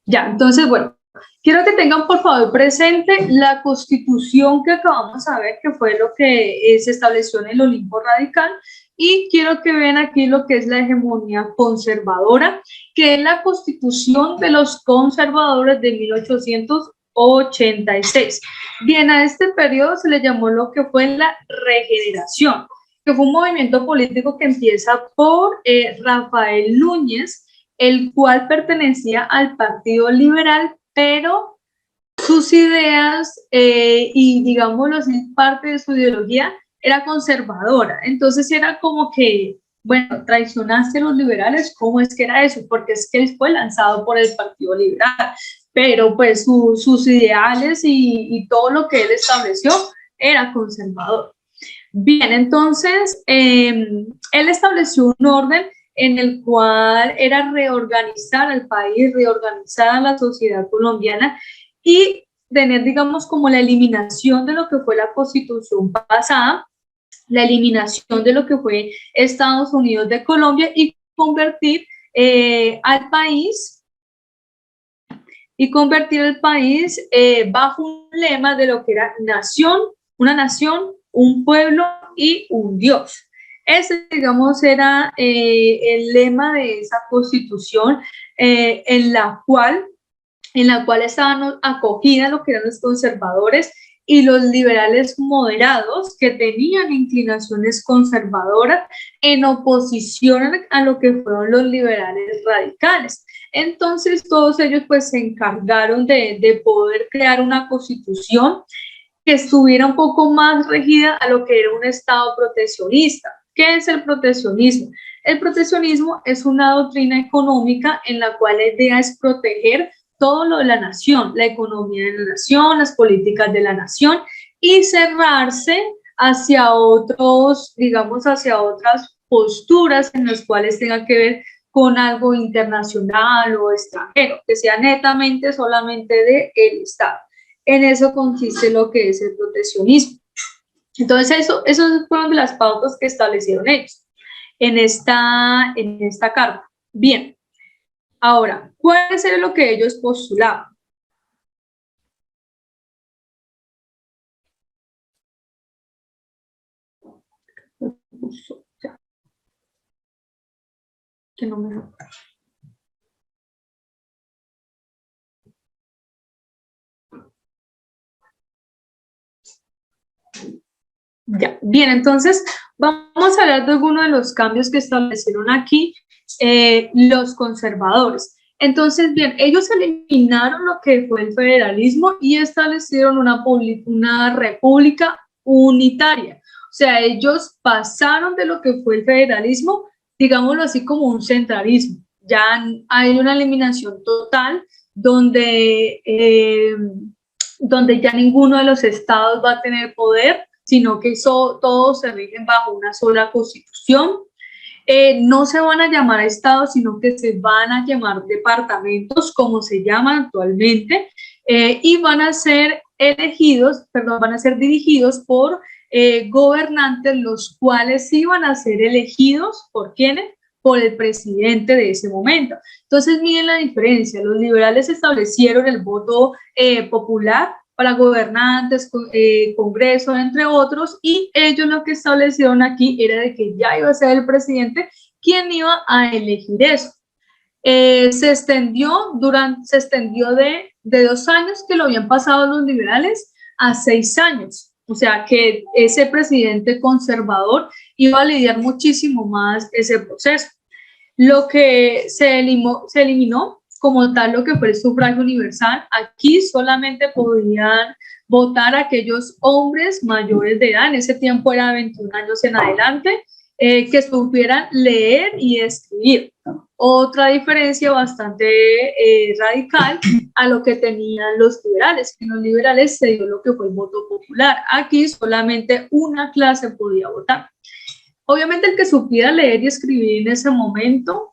Ya, entonces, bueno, quiero que tengan por favor presente la constitución que acabamos de ver, que fue lo que se estableció en el Olimpo Radical, y quiero que vean aquí lo que es la hegemonía conservadora, que es la constitución de los conservadores de 1886. Bien, a este periodo se le llamó lo que fue la Regeneración, que fue un movimiento político que empieza por Rafael Núñez, el cual pertenecía al Partido Liberal, pero sus ideas y digámoslo así, parte de su ideología era conservadora. Entonces era como que, bueno, traicionaste a los liberales, ¿cómo es que era eso? Porque es que él fue lanzado por el Partido Liberal, pero pues sus ideales y todo lo que él estableció era conservador. Bien, entonces él estableció un orden en el cual era reorganizar al país, reorganizar a la sociedad colombiana y tener, digamos, como la eliminación de lo que fue la Constitución pasada, la eliminación de lo que fue Estados Unidos de Colombia y convertir al país bajo un lema de lo que era nación, una nación, un pueblo y un Dios. Ese, digamos, era el lema de esa constitución en la cual estaban acogidas lo que eran los conservadores y los liberales moderados que tenían inclinaciones conservadoras en oposición a lo que fueron los liberales radicales. Entonces todos ellos pues se encargaron de poder crear una constitución que estuviera un poco más regida a lo que era un Estado proteccionista. ¿Qué es el proteccionismo? El proteccionismo es una doctrina económica en la cual la idea es proteger todo lo de la nación, la economía de la nación, las políticas de la nación y cerrarse hacia otros, digamos, hacia otras posturas en las cuales tenga que ver con algo internacional o extranjero, que sea netamente solamente del Estado. En eso consiste lo que es el proteccionismo. Entonces, esos fueron de las pautas que establecieron ellos en esta carta. Bien, ahora, ¿cuál es lo que ellos postulaban? Que no me... Ya, bien, entonces vamos a hablar de algunos de los cambios que establecieron aquí los conservadores. Entonces, bien, ellos eliminaron lo que fue el federalismo y establecieron una república unitaria. O sea, ellos pasaron de lo que fue el federalismo, digámoslo así, como un centralismo. Ya hay una eliminación total donde ya ninguno de los estados va a tener poder, sino que todos se rigen bajo una sola constitución. No se van a llamar estados, sino que se van a llamar departamentos, como se llaman actualmente, y van a ser dirigidos por gobernantes, los cuales iban a ser elegidos, ¿por quiénes? Por el presidente de ese momento. Entonces, miren la diferencia. Los liberales establecieron el voto popular para gobernantes, Congreso, entre otros, y ellos lo que establecieron aquí era de que ya iba a ser el presidente quien iba a elegir eso. Se extendió de 2 años que lo habían pasado los liberales a 6 años. O sea que ese presidente conservador iba a lidiar muchísimo más ese proceso. Lo que se eliminó como tal lo que fue el sufragio universal. Aquí solamente podían votar aquellos hombres mayores de edad, en ese tiempo era 21 años en adelante, que supieran leer y escribir. Otra diferencia bastante radical a lo que tenían los liberales, que en los liberales se dio lo que fue el voto popular. Aquí solamente una clase podía votar. Obviamente el que supiera leer y escribir en ese momento,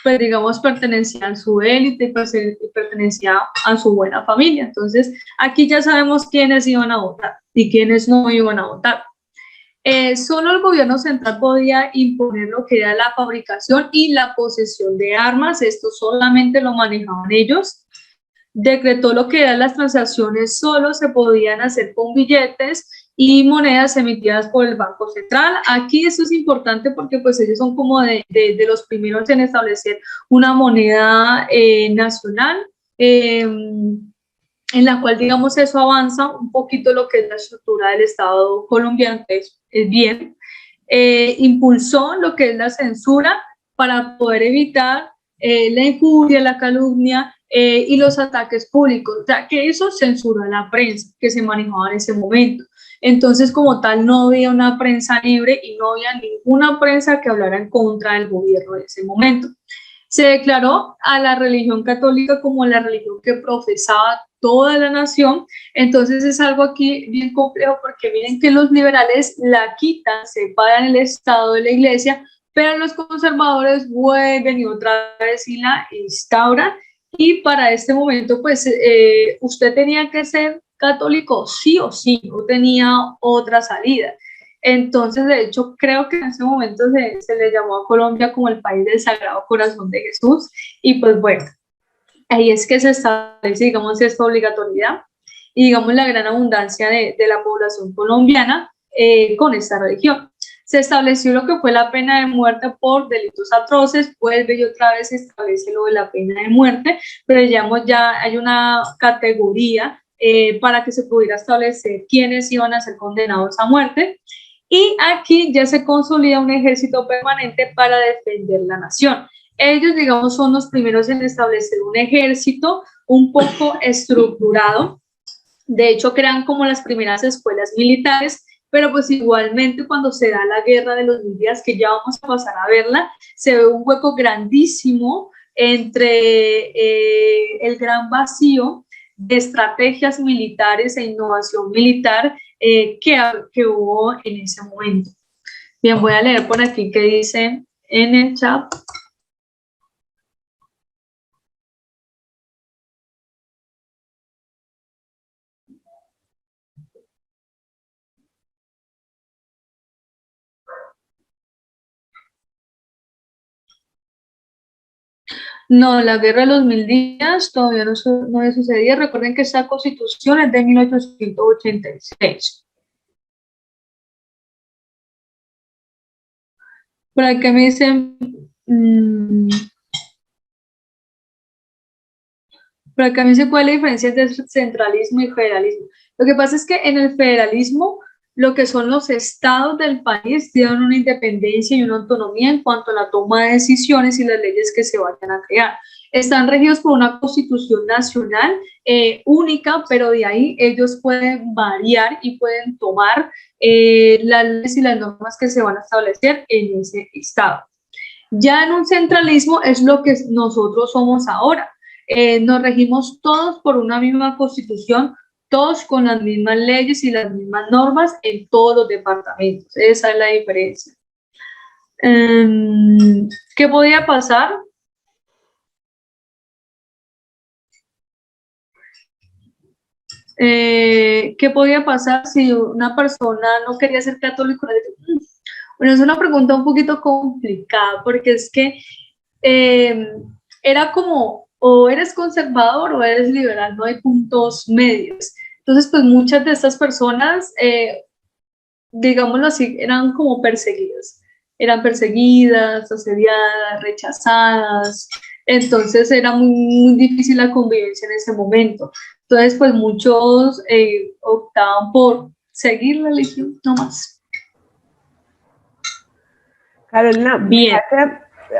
pues digamos, pertenecía a su élite y pertenecía a su buena familia. Entonces, aquí ya sabemos quiénes iban a votar y quiénes no iban a votar. Solo el gobierno central podía imponer lo que era la fabricación y la posesión de armas. Esto solamente lo manejaban ellos. Decretó lo que eran las transacciones, solo se podían hacer con billetes y monedas emitidas por el Banco Central. Aquí eso es importante porque pues ellos son como de los primeros en establecer una moneda nacional. en la cual, digamos, eso avanza un poquito lo que es la estructura del Estado colombiano, que es bien. Impulsó lo que es la censura para poder evitar la injuria, la calumnia y los ataques públicos. O sea, que eso censuró a la prensa que se manejaba en ese momento. Entonces, como tal, no había una prensa libre y no había ninguna prensa que hablara en contra del gobierno en ese momento. Se declaró a la religión católica como la religión que profesaba toda la nación. Entonces es algo aquí bien complejo, porque miren que los liberales la quitan, separan el Estado de la Iglesia, pero los conservadores vuelven y otra vez y la instauran. Y para este momento, pues, usted tenía que ser católico sí o sí, no tenía otra salida. Entonces, de hecho, creo que en ese momento se le llamó a Colombia como el país del Sagrado Corazón de Jesús. Y pues bueno, ahí es que se establece, digamos, esta obligatoriedad y, digamos, la gran abundancia de la población colombiana con esta religión. Se estableció lo que fue la pena de muerte por delitos atroces, vuelve y otra vez se establece lo de la pena de muerte, pero digamos, ya hay una categoría para que se pudiera establecer quiénes iban a ser condenados a muerte. Y aquí ya se consolida un ejército permanente para defender la nación. Ellos, digamos, son los primeros en establecer un ejército un poco estructurado. De hecho, crean como las primeras escuelas militares, pero pues igualmente cuando se da la guerra de los 1000 días, que ya vamos a pasar a verla, se ve un hueco grandísimo entre el gran vacío de estrategias militares e innovación militar que hubo en ese momento. Bien, voy a leer por aquí qué dicen en el chat. No, la guerra de los 1000 días todavía no había sucedido. Recuerden que esta constitución es de 1886. Por acá me dicen, por acá me dice cuál es la diferencia entre centralismo y federalismo. Lo que pasa es que en el federalismo, lo que son los estados del país tienen una independencia y una autonomía en cuanto a la toma de decisiones y las leyes que se vayan a crear. Están regidos por una constitución nacional única, pero de ahí ellos pueden variar y pueden tomar las leyes y las normas que se van a establecer en ese estado. Ya en un centralismo es lo que nosotros somos ahora. Nos regimos todos por una misma constitución, todos con las mismas leyes y las mismas normas en todos los departamentos. Esa es la diferencia. ¿Qué podía pasar? ¿Qué podía pasar si una persona no quería ser católico? Bueno, es una pregunta un poquito complicada, porque es que era como, o eres conservador o eres liberal, no hay puntos medios. Entonces, pues muchas de estas personas, digámoslo así, eran como perseguidas. Eran perseguidas, asediadas, rechazadas. Entonces era muy difícil la convivencia en ese momento. Entonces, pues muchos optaban por seguir la religión nomás. Carolina, bien.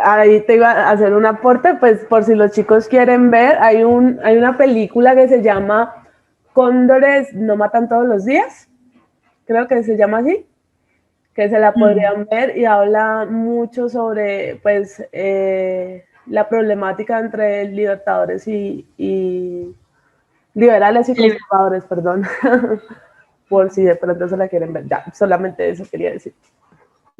Ahí te iba a hacer un aporte, pues por si los chicos quieren ver, hay una película que se llama Cóndores no matan todos los días, creo que se llama así, que se la podrían ver y habla mucho sobre pues la problemática entre libertadores y liberales y conservadores, perdón, por si de pronto se la quieren ver. Ya, solamente eso quería decir.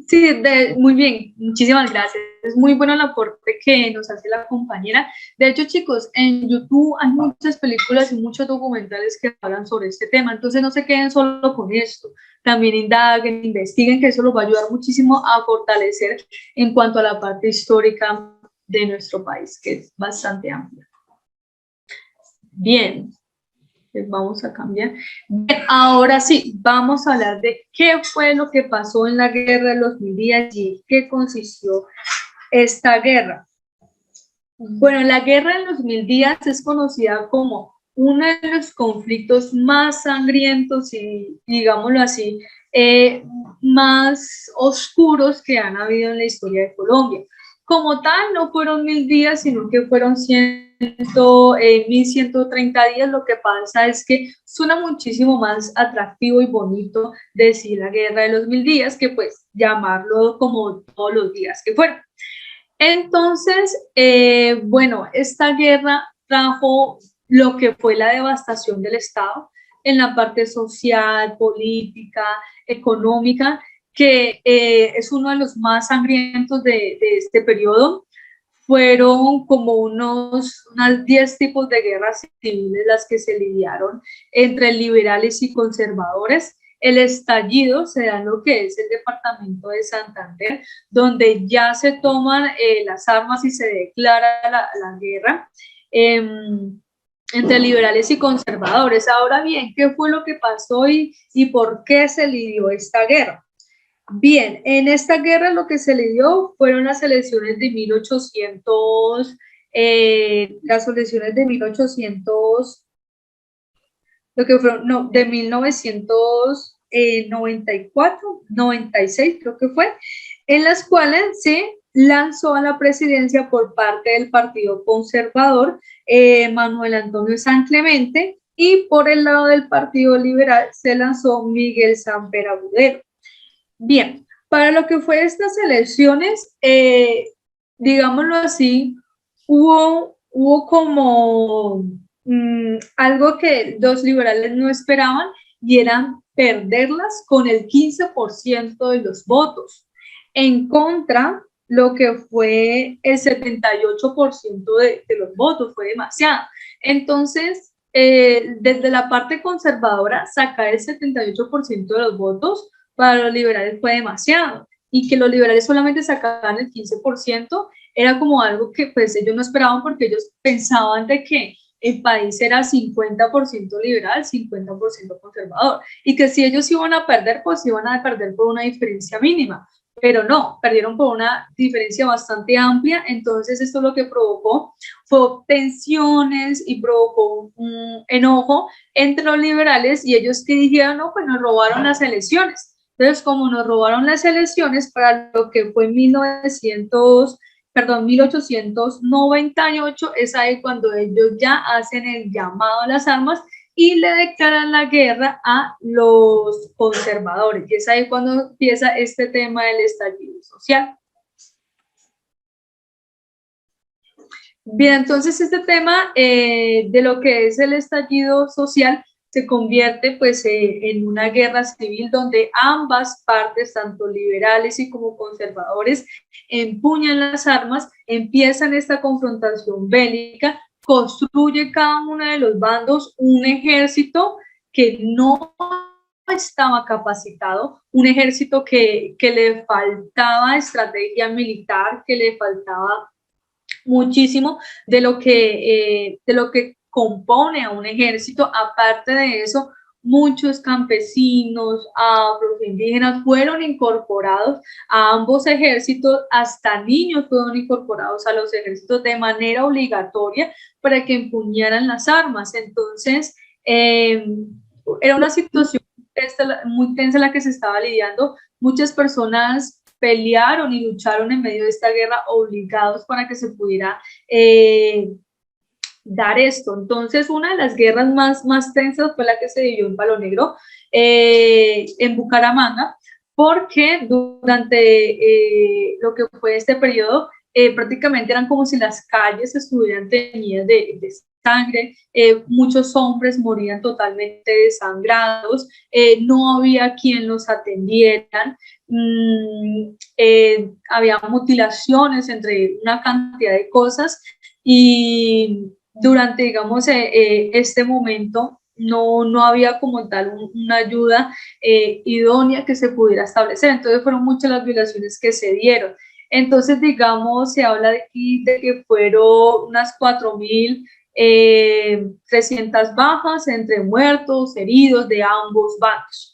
Sí, muy bien, muchísimas gracias. Es muy bueno el aporte que nos hace la compañera. De hecho, chicos, en YouTube hay muchas películas y muchos documentales que hablan sobre este tema, entonces no se queden solo con esto. También indaguen, investiguen, que eso los va a ayudar muchísimo a fortalecer en cuanto a la parte histórica de nuestro país, que es bastante amplia. Bien. Vamos a cambiar. Bien, ahora sí, vamos a hablar de qué fue lo que pasó en la guerra de los 1000 días y en qué consistió esta guerra. Bueno, la guerra de los 1000 días es conocida como uno de los conflictos más sangrientos y, digámoslo así, más oscuros que han habido en la historia de Colombia. Como tal, no fueron 1000 días, sino que fueron 1130 días. Lo que pasa es que suena muchísimo más atractivo y bonito decir la guerra de los 1000 días que pues llamarlo como todos los días que fueron. Entonces, bueno, esta guerra trajo lo que fue la devastación del Estado en la parte social, política, económica, que es uno de los más sangrientos de este periodo. Fueron como unas 10 tipos de guerras civiles las que se lidiaron entre liberales y conservadores. El estallido se da en lo que es el departamento de Santander, donde ya se toman las armas y se declara la guerra entre liberales y conservadores. Ahora bien, ¿qué fue lo que pasó y por qué se lidió esta guerra? Bien, en esta guerra lo que se le dio fueron las elecciones de 1800, las elecciones de 1800, lo que fueron, no, de 1994, 96 creo que fue, en las cuales se lanzó a la presidencia por parte del Partido Conservador Manuel Antonio San Clemente, y por el lado del Partido Liberal se lanzó Miguel Samper Agudelo. Bien, para lo que fue estas elecciones, digámoslo así, hubo como algo que los liberales no esperaban, y eran perderlas con el 15% de los votos. En contra, lo que fue el 78% de los votos, fue demasiado. Entonces, desde la parte conservadora, sacar el 78% de los votos para los liberales fue demasiado, y que los liberales solamente sacaban el 15% era como algo que pues ellos no esperaban, porque ellos pensaban de que el país era 50% liberal, 50% conservador, y que si ellos iban a perder, pues iban a perder por una diferencia mínima, pero no, perdieron por una diferencia bastante amplia. Entonces esto lo que provocó fue tensiones y provocó un enojo entre los liberales, y ellos que dijeron, no, pues nos robaron las elecciones. Entonces, como nos robaron las elecciones para lo que fue 1898, es ahí cuando ellos ya hacen el llamado a las armas y le declaran la guerra a los conservadores. Y es ahí cuando empieza este tema del estallido social. Bien, entonces este tema de lo que es el estallido social se convierte pues en una guerra civil donde ambas partes, tanto liberales y como conservadores, empuñan las armas, empiezan esta confrontación bélica, construye cada uno de los bandos un ejército que no estaba capacitado, un ejército que le faltaba estrategia militar, que le faltaba muchísimo de lo que compone a un ejército. Aparte de eso, muchos campesinos, afros, indígenas fueron incorporados a ambos ejércitos, hasta niños fueron incorporados a los ejércitos de manera obligatoria para que empuñaran las armas. Entonces, era una situación muy tensa la que se estaba lidiando. Muchas personas pelearon y lucharon en medio de esta guerra obligados para que se pudiera dar esto. Entonces, una de las guerras más tensas fue la que se vivió en Palo Negro, en Bucaramanga, porque durante lo que fue este periodo, prácticamente eran como si las calles estuvieran teñidas de sangre, muchos hombres morían totalmente desangrados, no había quien los atendieran, había mutilaciones, entre una cantidad de cosas, y durante, digamos, este momento no había como tal una ayuda idónea que se pudiera establecer. Entonces fueron muchas las violaciones que se dieron. Entonces, digamos, se habla de aquí de que fueron unas 4.300 bajas entre muertos, heridos de ambos bandos.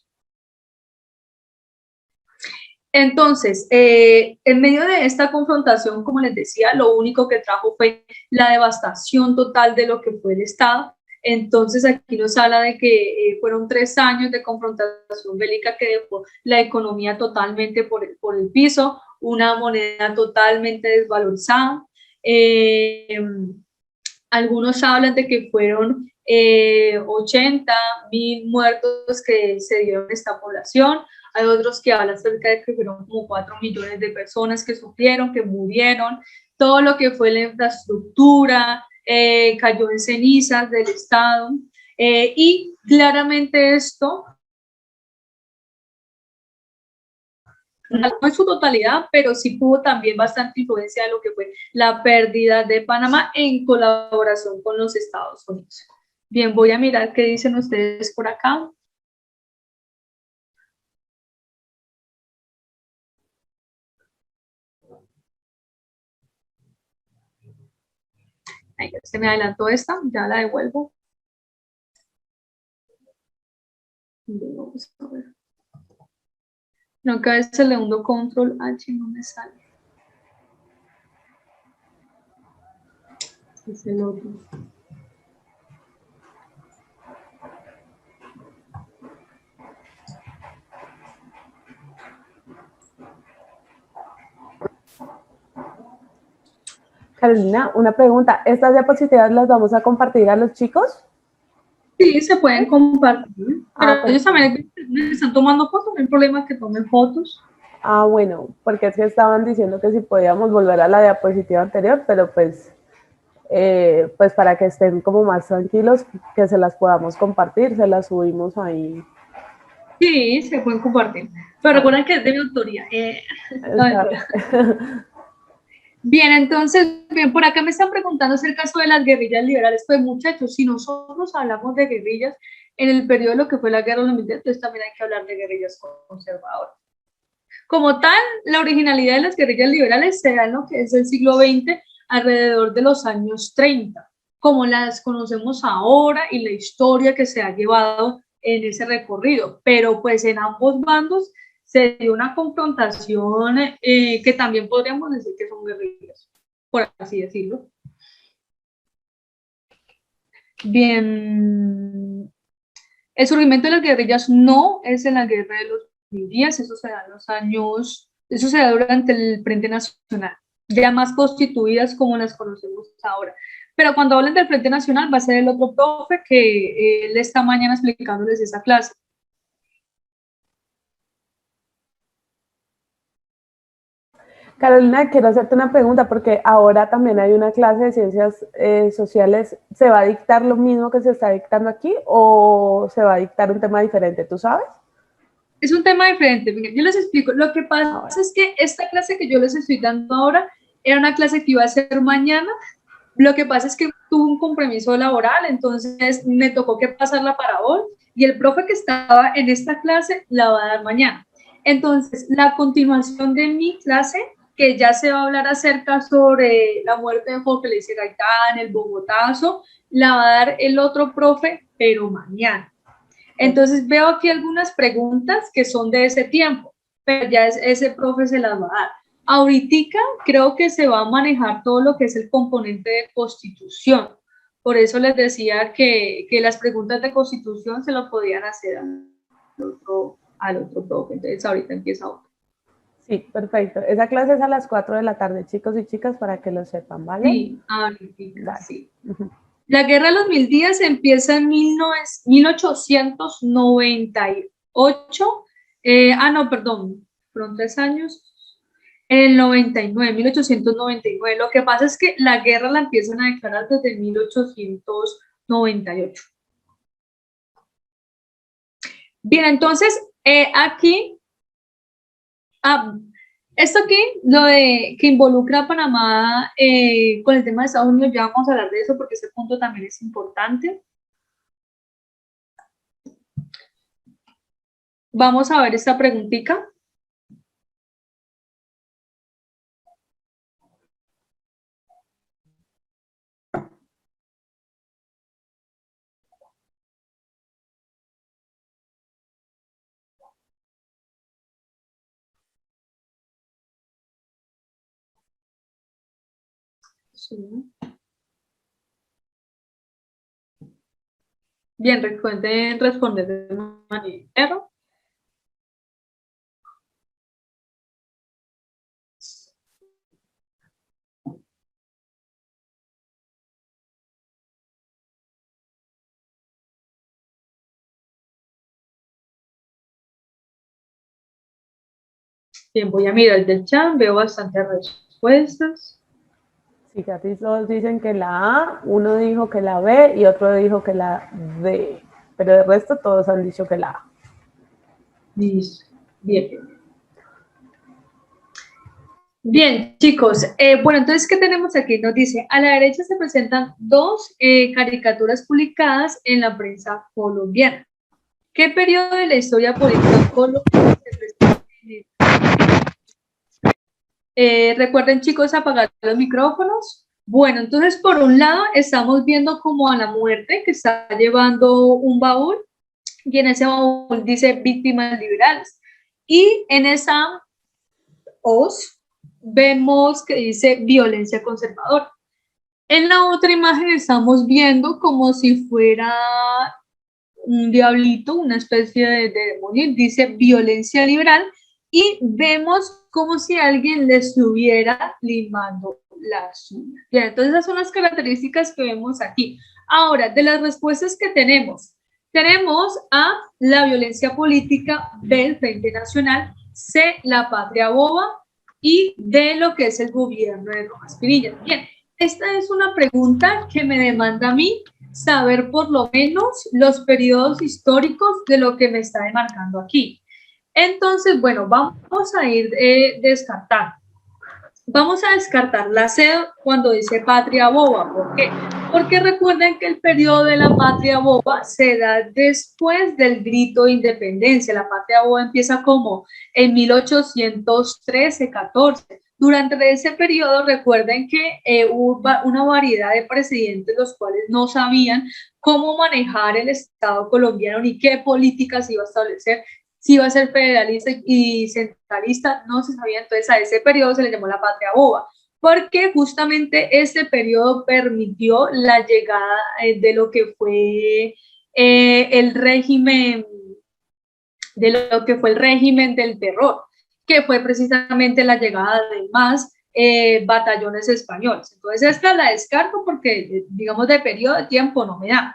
Entonces, en medio de esta confrontación, como les decía, lo único que trajo fue la devastación total de lo que fue el Estado, Entonces aquí nos habla de que fueron 3 años de confrontación bélica que dejó la economía totalmente por el piso, una moneda totalmente desvalorizada. Algunos hablan de que fueron 80.000 muertos que se dieron en esta población. Hay otros que hablan acerca de que fueron como 4 millones de personas que sufrieron, que murieron. Todo lo que fue la infraestructura cayó en cenizas del Estado. Y claramente esto, no en su totalidad, pero sí tuvo también bastante influencia de lo que fue la pérdida de Panamá en colaboración con los Estados Unidos. Bien, voy a mirar qué dicen ustedes por acá. Ay, se me adelantó esta, ya la devuelvo. Vamos a ver. No, que a veces le hundo control H y no me sale. Es el otro. Carolina, una pregunta. ¿Estas diapositivas las vamos a compartir a los chicos? Sí, se pueden compartir. Pero ellos Perfecto. también están tomando fotos, no hay problema que tomen fotos. Bueno, porque es que estaban diciendo que si podíamos volver a la diapositiva anterior, pero pues para que estén como más tranquilos, que se las podamos compartir, se las subimos ahí. Sí, se pueden compartir. Pero recuerden que es de mi autoría. Bien, entonces, bien, por acá me están preguntando acerca de las guerrillas liberales. Pues muchachos, si nosotros hablamos de guerrillas en el periodo de lo que fue la guerra de los 2010, entonces también hay que hablar de guerrillas conservadoras. Como tal, la originalidad de las guerrillas liberales se da en lo que es el siglo XX, alrededor de los años 30, como las conocemos ahora y la historia que se ha llevado en ese recorrido. Pero pues en ambos bandos se dio una confrontación que también podríamos decir que son guerrillas, por así decirlo. Bien, el surgimiento de las guerrillas no es en la guerra de los 1000 días, eso se da en los años, eso se da durante el Frente Nacional, ya más constituidas como las conocemos ahora. Pero cuando hablen del Frente Nacional va a ser el otro profe que él esta mañana explicándoles esa clase. Carolina, quiero hacerte una pregunta porque ahora también hay una clase de ciencias sociales. ¿Se va a dictar lo mismo que se está dictando aquí o se va a dictar un tema diferente? ¿Tú sabes? Es un tema diferente. Yo les explico. Lo que pasa es que esta clase que yo les estoy dando ahora era una clase que iba a ser mañana. Lo que pasa es que tuve un compromiso laboral, entonces me tocó que pasarla para hoy y el profe que estaba en esta clase la va a dar mañana. Entonces, la continuación de mi clase, que ya se va a hablar acerca sobre la muerte de Jorge Luis Gaitán, el Bogotazo, la va a dar el otro profe, pero mañana. Entonces veo aquí algunas preguntas que son de ese tiempo, pero ya ese profe se las va a dar. Ahorita creo que se va a manejar todo lo que es el componente de constitución. Por eso les decía que las preguntas de constitución se lo podían hacer al otro profe. Entonces ahorita empieza otro. Sí, perfecto. Esa clase es a las 4 de la tarde, chicos y chicas, para que lo sepan, ¿vale? Sí, ahorita, sí. La Guerra de los 1000 días empieza en 1898. No, perdón, fueron 3 años. En el 99, 1899. Lo que pasa es que la guerra la empiezan a declarar desde 1898. Bien, entonces, aquí, esto aquí, lo de que involucra a Panamá con el tema de Estados Unidos, ya vamos a hablar de eso porque ese punto también es importante. Vamos a ver esta preguntita. Sí. Bien, recuerden responder de manera. Bien, voy a mirar el chat, veo bastantes respuestas. Sí, casi todos dicen que la A, uno dijo que la B y otro dijo que la D, pero de resto todos han dicho que la A. Listo. Bien. Bien, chicos. Bueno, entonces, ¿qué tenemos aquí? Nos dice, a la derecha se presentan dos caricaturas publicadas en la prensa colombiana. ¿Qué periodo de la historia política colombiana se presenta en recuerden, chicos, apagar los micrófonos. Bueno, entonces, por un lado, estamos viendo como a la muerte que está llevando un baúl y en ese baúl dice víctimas liberales. Y en esa hoz vemos que dice violencia conservadora. En la otra imagen estamos viendo como si fuera un diablito, una especie de demonio, dice violencia liberal y vemos como si alguien le estuviera limando las uñas. Bien, entonces esas son las características que vemos aquí. Ahora, de las respuestas que tenemos A, la violencia política, B, el Frente Nacional, C, la patria boba y D, lo que es el gobierno de Rojas Pinilla. Bien, esta es una pregunta que me demanda a mí saber por lo menos los periodos históricos de lo que me está demarcando aquí. Entonces, bueno, vamos a ir descartando. Vamos a descartar la C cuando dice patria boba. ¿Por qué? Porque recuerden que el periodo de la patria boba se da después del grito de independencia. La patria boba empieza como en 1813-14. Durante ese periodo, recuerden que hubo una variedad de presidentes los cuales no sabían cómo manejar el Estado colombiano ni qué políticas iba a establecer, si iba a ser federalista y centralista, no se sabía. Entonces a ese periodo se le llamó la patria boba, porque justamente ese periodo permitió la llegada de lo que fue el régimen, del terror, que fue precisamente la llegada de más batallones españoles. Entonces esta la descarto porque, digamos, de periodo de tiempo no me da.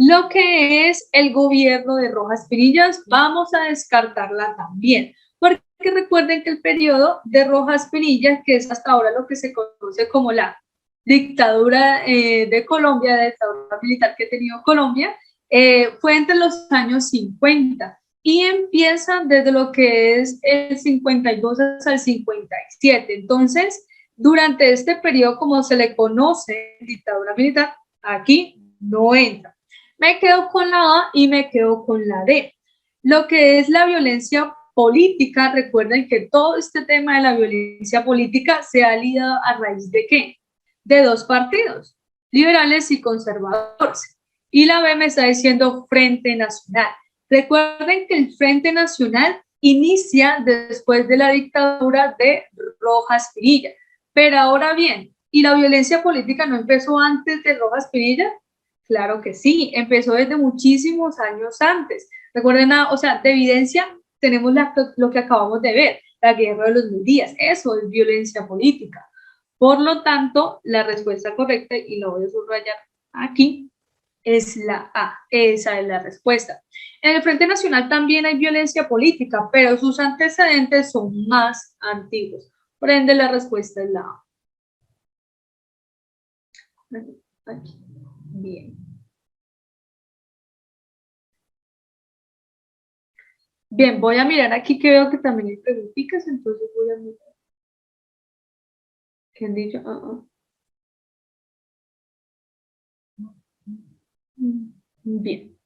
Lo que es el gobierno de Rojas Pinilla, vamos a descartarla también, porque recuerden que el periodo de Rojas Pinilla, que es hasta ahora lo que se conoce como la dictadura de Colombia, la dictadura militar que ha tenido Colombia, fue entre los años 50 y empieza desde lo que es el 52 hasta el 57. Entonces, durante este periodo, como se le conoce dictadura militar, aquí no entra. Me quedo con la A y me quedo con la D. Lo que es la violencia política, recuerden que todo este tema de la violencia política se ha liado a raíz de ¿qué? De dos partidos, liberales y conservadores. Y la B me está diciendo Frente Nacional. Recuerden que el Frente Nacional inicia después de la dictadura de Rojas Pinilla. Pero ahora bien, ¿y la violencia política no empezó antes de Rojas Pinilla? Claro que sí, empezó desde muchísimos años antes. Recuerden, o sea, de evidencia tenemos lo que acabamos de ver, la guerra de los 1000 días. Eso es violencia política. Por lo tanto, la respuesta correcta, y lo voy a subrayar aquí, es la A. Esa es la respuesta. En el Frente Nacional también hay violencia política, pero sus antecedentes son más antiguos. Por ende, la respuesta es la A. Aquí. Bien. Bien, voy a mirar aquí que veo que también hay preguntitas, entonces voy a mirar. ¿Qué han dicho? Bien.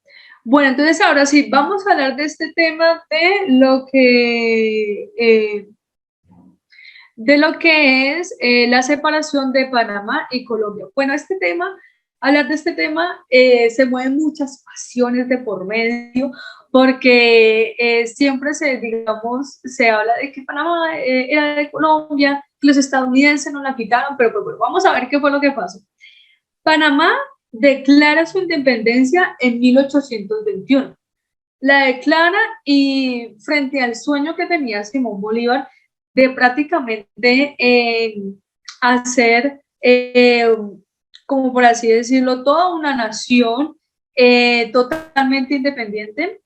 Bueno, entonces ahora sí, vamos a hablar de este tema de lo que es la separación de Panamá y Colombia. Bueno, hablar de este tema, se mueven muchas pasiones de por medio, porque siempre se habla de que Panamá era de Colombia, que los estadounidenses no la quitaron, pero pues bueno, vamos a ver qué fue lo que pasó. Panamá declara su independencia en 1821. La declara y frente al sueño que tenía Simón Bolívar de prácticamente hacer, como por así decirlo, toda una nación totalmente independiente,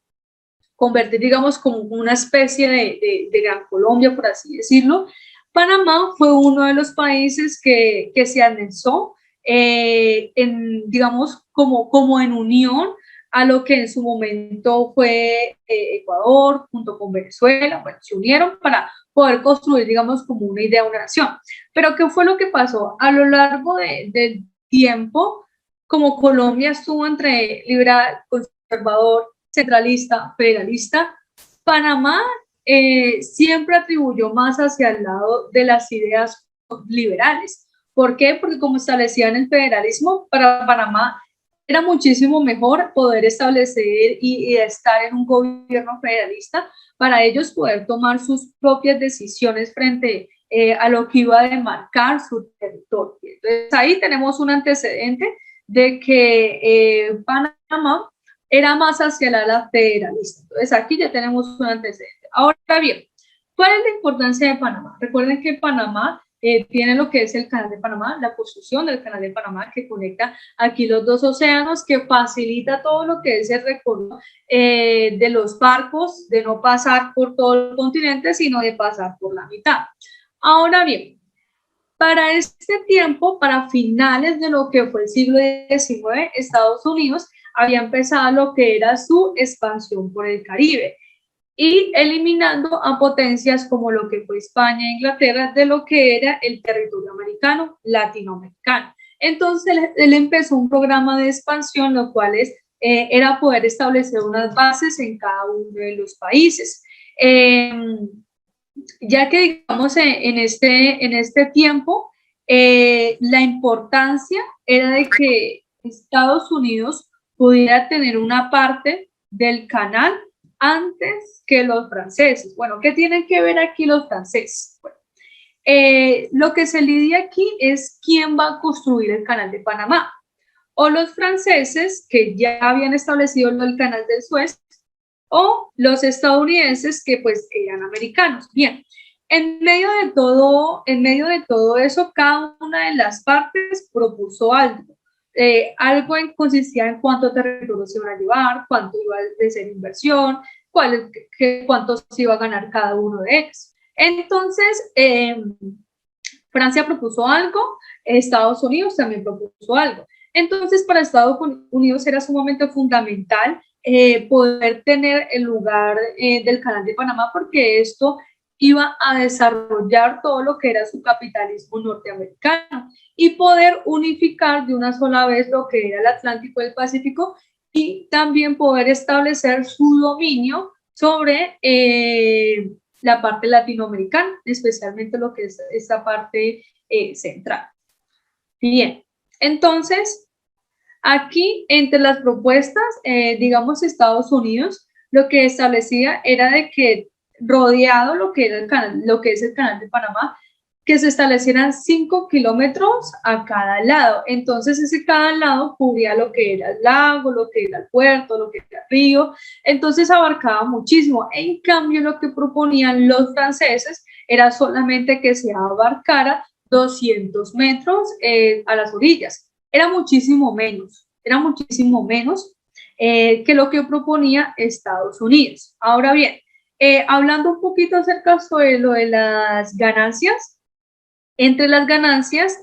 convertir, digamos, como una especie de Gran Colombia, por así decirlo. Panamá fue uno de los países que se anexó, digamos, como en unión a lo que en su momento fue Ecuador, junto con Venezuela. Bueno, se unieron para poder construir, digamos, como una idea, una nación. Pero ¿qué fue lo que pasó? A lo largo del tiempo, como Colombia estuvo entre liberal, conservador, centralista, federalista, Panamá siempre atribuyó más hacia el lado de las ideas liberales. ¿Por qué? Porque como establecían el federalismo, para Panamá era muchísimo mejor poder establecer y estar en un gobierno federalista para ellos poder tomar sus propias decisiones frente a lo que iba a demarcar su territorio. Entonces ahí tenemos un antecedente de que Panamá era más hacia el ala federalista. Entonces aquí ya tenemos un antecedente. Ahora bien, ¿cuál es la importancia de Panamá? Recuerden que Panamá tiene lo que es el Canal de Panamá, la construcción del Canal de Panamá que conecta aquí los dos océanos, que facilita todo lo que es el recorrido de los barcos, de no pasar por todo el continente, sino de pasar por la mitad. Ahora bien, para este tiempo, para finales de lo que fue el siglo XIX, Estados Unidos había empezado lo que era su expansión por el Caribe y eliminando a potencias como lo que fue España e Inglaterra de lo que era el territorio americano, latinoamericano. Entonces él empezó un programa de expansión, lo cual era poder establecer unas bases en cada uno de los países. Ya que digamos en este tiempo, la importancia era de que Estados Unidos pudiera tener una parte del canal antes que los franceses. Bueno, ¿qué tienen que ver aquí los franceses? Bueno, lo que se lidia aquí es quién va a construir el canal de Panamá. O los franceses, que ya habían establecido el canal del Suez, o los estadounidenses, que pues eran americanos. Bien, en medio de todo eso, cada una de las partes propuso algo. Algo consistía en cuánto territorio se iban a llevar, cuánto iba a ser inversión, cuánto se iba a ganar cada uno de ellos. Entonces, Francia propuso algo, Estados Unidos también propuso algo. Entonces, para Estados Unidos era sumamente fundamental poder tener el lugar del Canal de Panamá, porque esto iba a desarrollar todo lo que era su capitalismo norteamericano y poder unificar de una sola vez lo que era el Atlántico y el Pacífico, y también poder establecer su dominio sobre la parte latinoamericana, especialmente lo que es esta parte central. Bien, entonces, aquí entre las propuestas, digamos, Estados Unidos lo que establecía era de que rodeado lo que era lo que es el Canal de Panamá, que se establecieran 5 kilómetros a cada lado. Entonces ese cada lado cubría lo que era el lago, lo que era el puerto, lo que era el río. Entonces abarcaba muchísimo. En cambio, lo que proponían los franceses era solamente que se abarcara 200 metros a las orillas. Era muchísimo menos que lo que proponía Estados Unidos. Ahora bien, hablando un poquito acerca de lo de las ganancias, entre las ganancias,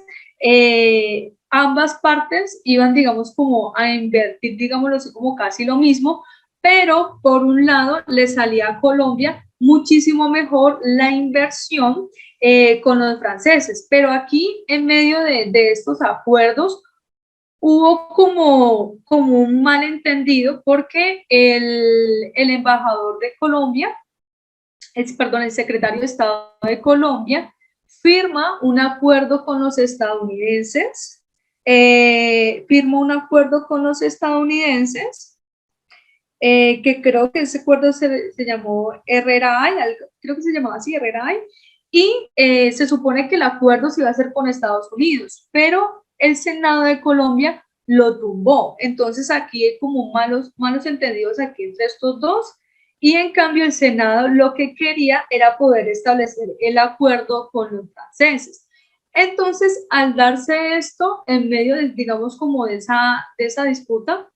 ambas partes iban, digamos, como a invertir, digámoslo así, como casi lo mismo, pero por un lado le salía a Colombia muchísimo mejor la inversión con los franceses, pero aquí en medio de estos acuerdos hubo como un malentendido, porque el embajador de Colombia, el secretario de Estado de Colombia, firma un acuerdo con los estadounidenses, que creo que ese acuerdo se llamó Herrera-Ay, creo que se llamaba así, Herrera-Ay, y se supone que el acuerdo se iba a hacer con Estados Unidos, pero el Senado de Colombia lo tumbó. Entonces aquí hay como malos entendidos aquí entre estos dos, y en cambio el Senado lo que quería era poder establecer el acuerdo con los franceses. Entonces, al darse esto, en medio de, digamos, como de esa disputa,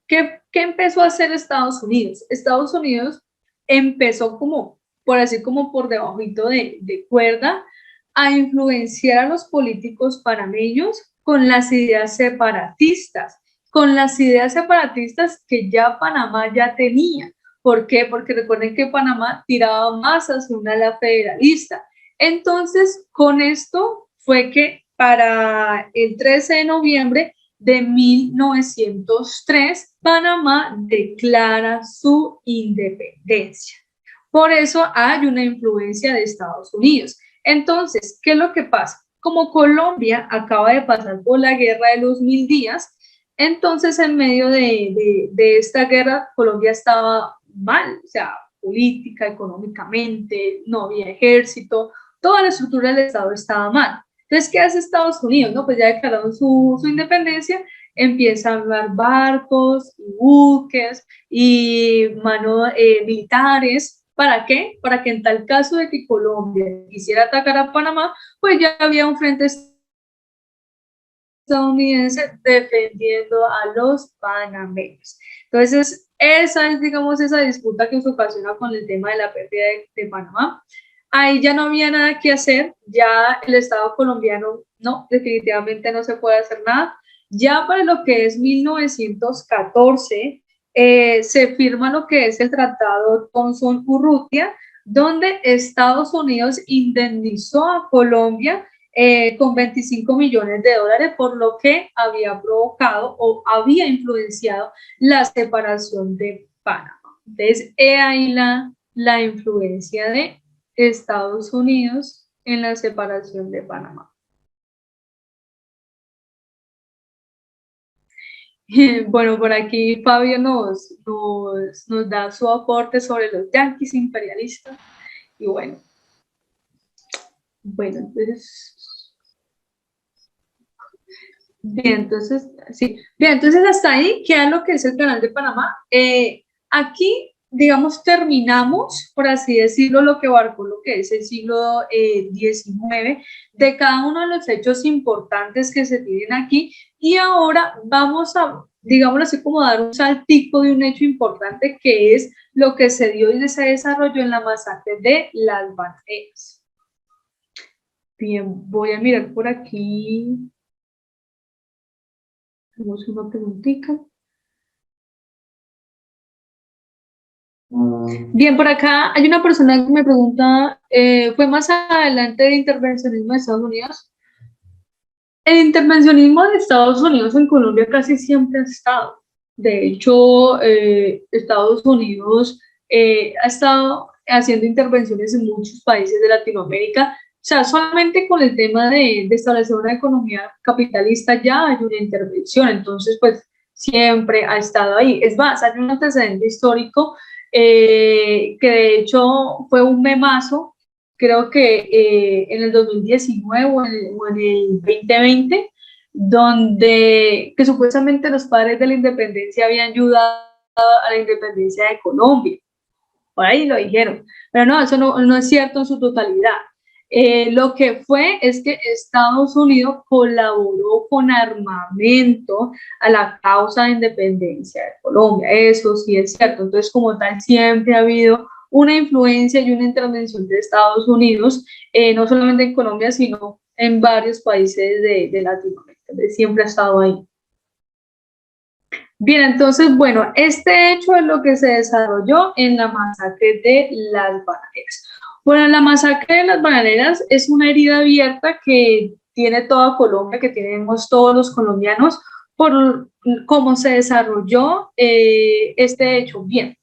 ¿qué empezó a hacer Estados Unidos? Estados Unidos empezó como, por así como por debajito de cuerda, a influenciar a los políticos panameños con las ideas separatistas, que ya Panamá ya tenía. ¿Por qué? Porque recuerden que Panamá tiraba más hacia una ala federalista. Entonces, con esto fue que para el 13 de noviembre de 1903, Panamá declara su independencia. Por eso hay una influencia de Estados Unidos. Entonces, ¿qué es lo que pasa? Como Colombia acaba de pasar por la guerra de los 1000 días, entonces en medio de esta guerra Colombia estaba mal, o sea, política, económicamente, no había ejército, toda la estructura del Estado estaba mal. Entonces, ¿qué hace Estados Unidos? No, pues ya declararon su independencia, empieza a armar barcos y buques y militares. ¿Para qué? Para que en tal caso de que Colombia quisiera atacar a Panamá, pues ya había un frente estadounidense defendiendo a los panameños. Entonces, esa es, digamos, esa disputa que se ocasiona con el tema de la pérdida de Panamá. Ahí ya no había nada que hacer, ya el Estado colombiano, no, definitivamente no se puede hacer nada. Ya para lo que es 1914, se firma lo que es el Tratado Thomson-Urrutia, donde Estados Unidos indemnizó a Colombia con 25 millones de dólares por lo que había provocado o había influenciado la separación de Panamá. Entonces, ahí la influencia de Estados Unidos en la separación de Panamá. Bueno, por aquí Fabio nos da su aporte sobre los yanquis imperialistas. Y bueno, entonces... Bien, entonces, sí. Bien, entonces hasta ahí queda lo que es el Canal de Panamá. Aquí, digamos, terminamos, por así decirlo, lo que abarcó lo que es el siglo XIX, de cada uno de los hechos importantes que se tienen aquí. Y ahora vamos a, digámoslo así, como dar un saltico de un hecho importante que es lo que se dio y se desarrolló en la masacre de Las Banderas. Bien, voy a mirar por aquí. Tenemos una preguntita. Bien, por acá hay una persona que me pregunta, ¿fue más adelante el intervencionismo de Estados Unidos? El intervencionismo de Estados Unidos en Colombia casi siempre ha estado. De hecho, Estados Unidos ha estado haciendo intervenciones en muchos países de Latinoamérica. O sea, solamente con el tema de establecer una economía capitalista ya hay una intervención. Entonces, pues, siempre ha estado ahí. Es más, hay un antecedente histórico que de hecho fue un memazo, creo que en el 2019 o en el 2020, donde que supuestamente los padres de la independencia habían ayudado a la independencia de Colombia. Por ahí lo dijeron. Pero no, eso no es cierto en su totalidad. Lo que fue es que Estados Unidos colaboró con armamento a la causa de independencia de Colombia. Eso sí es cierto. Entonces, como tal, siempre ha habido una influencia y una intervención de Estados Unidos, no solamente en Colombia, sino en varios países de Latinoamérica. Entonces, siempre ha estado ahí. Bien, entonces, bueno, este hecho es lo que se desarrolló en la masacre de Las Bananeras. Bueno, la masacre de Las Bananeras es una herida abierta que tiene toda Colombia, que tenemos todos los colombianos, por cómo se desarrolló este hecho. Bien,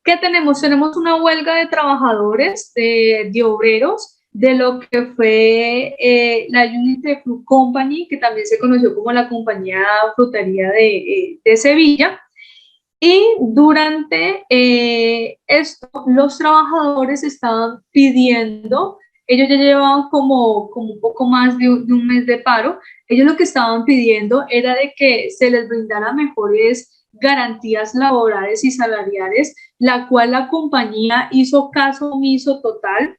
¿qué tenemos? Tenemos una huelga de trabajadores, de obreros, de lo que fue la United Fruit Company, que también se conoció como la compañía frutería de Sevilla. Y durante esto, los trabajadores estaban pidiendo ellos ya llevaban como un poco más de un mes de paro. Ellos lo que estaban pidiendo era de que se les brindara mejores garantías laborales y salariales, la cual la compañía hizo caso omiso totalmente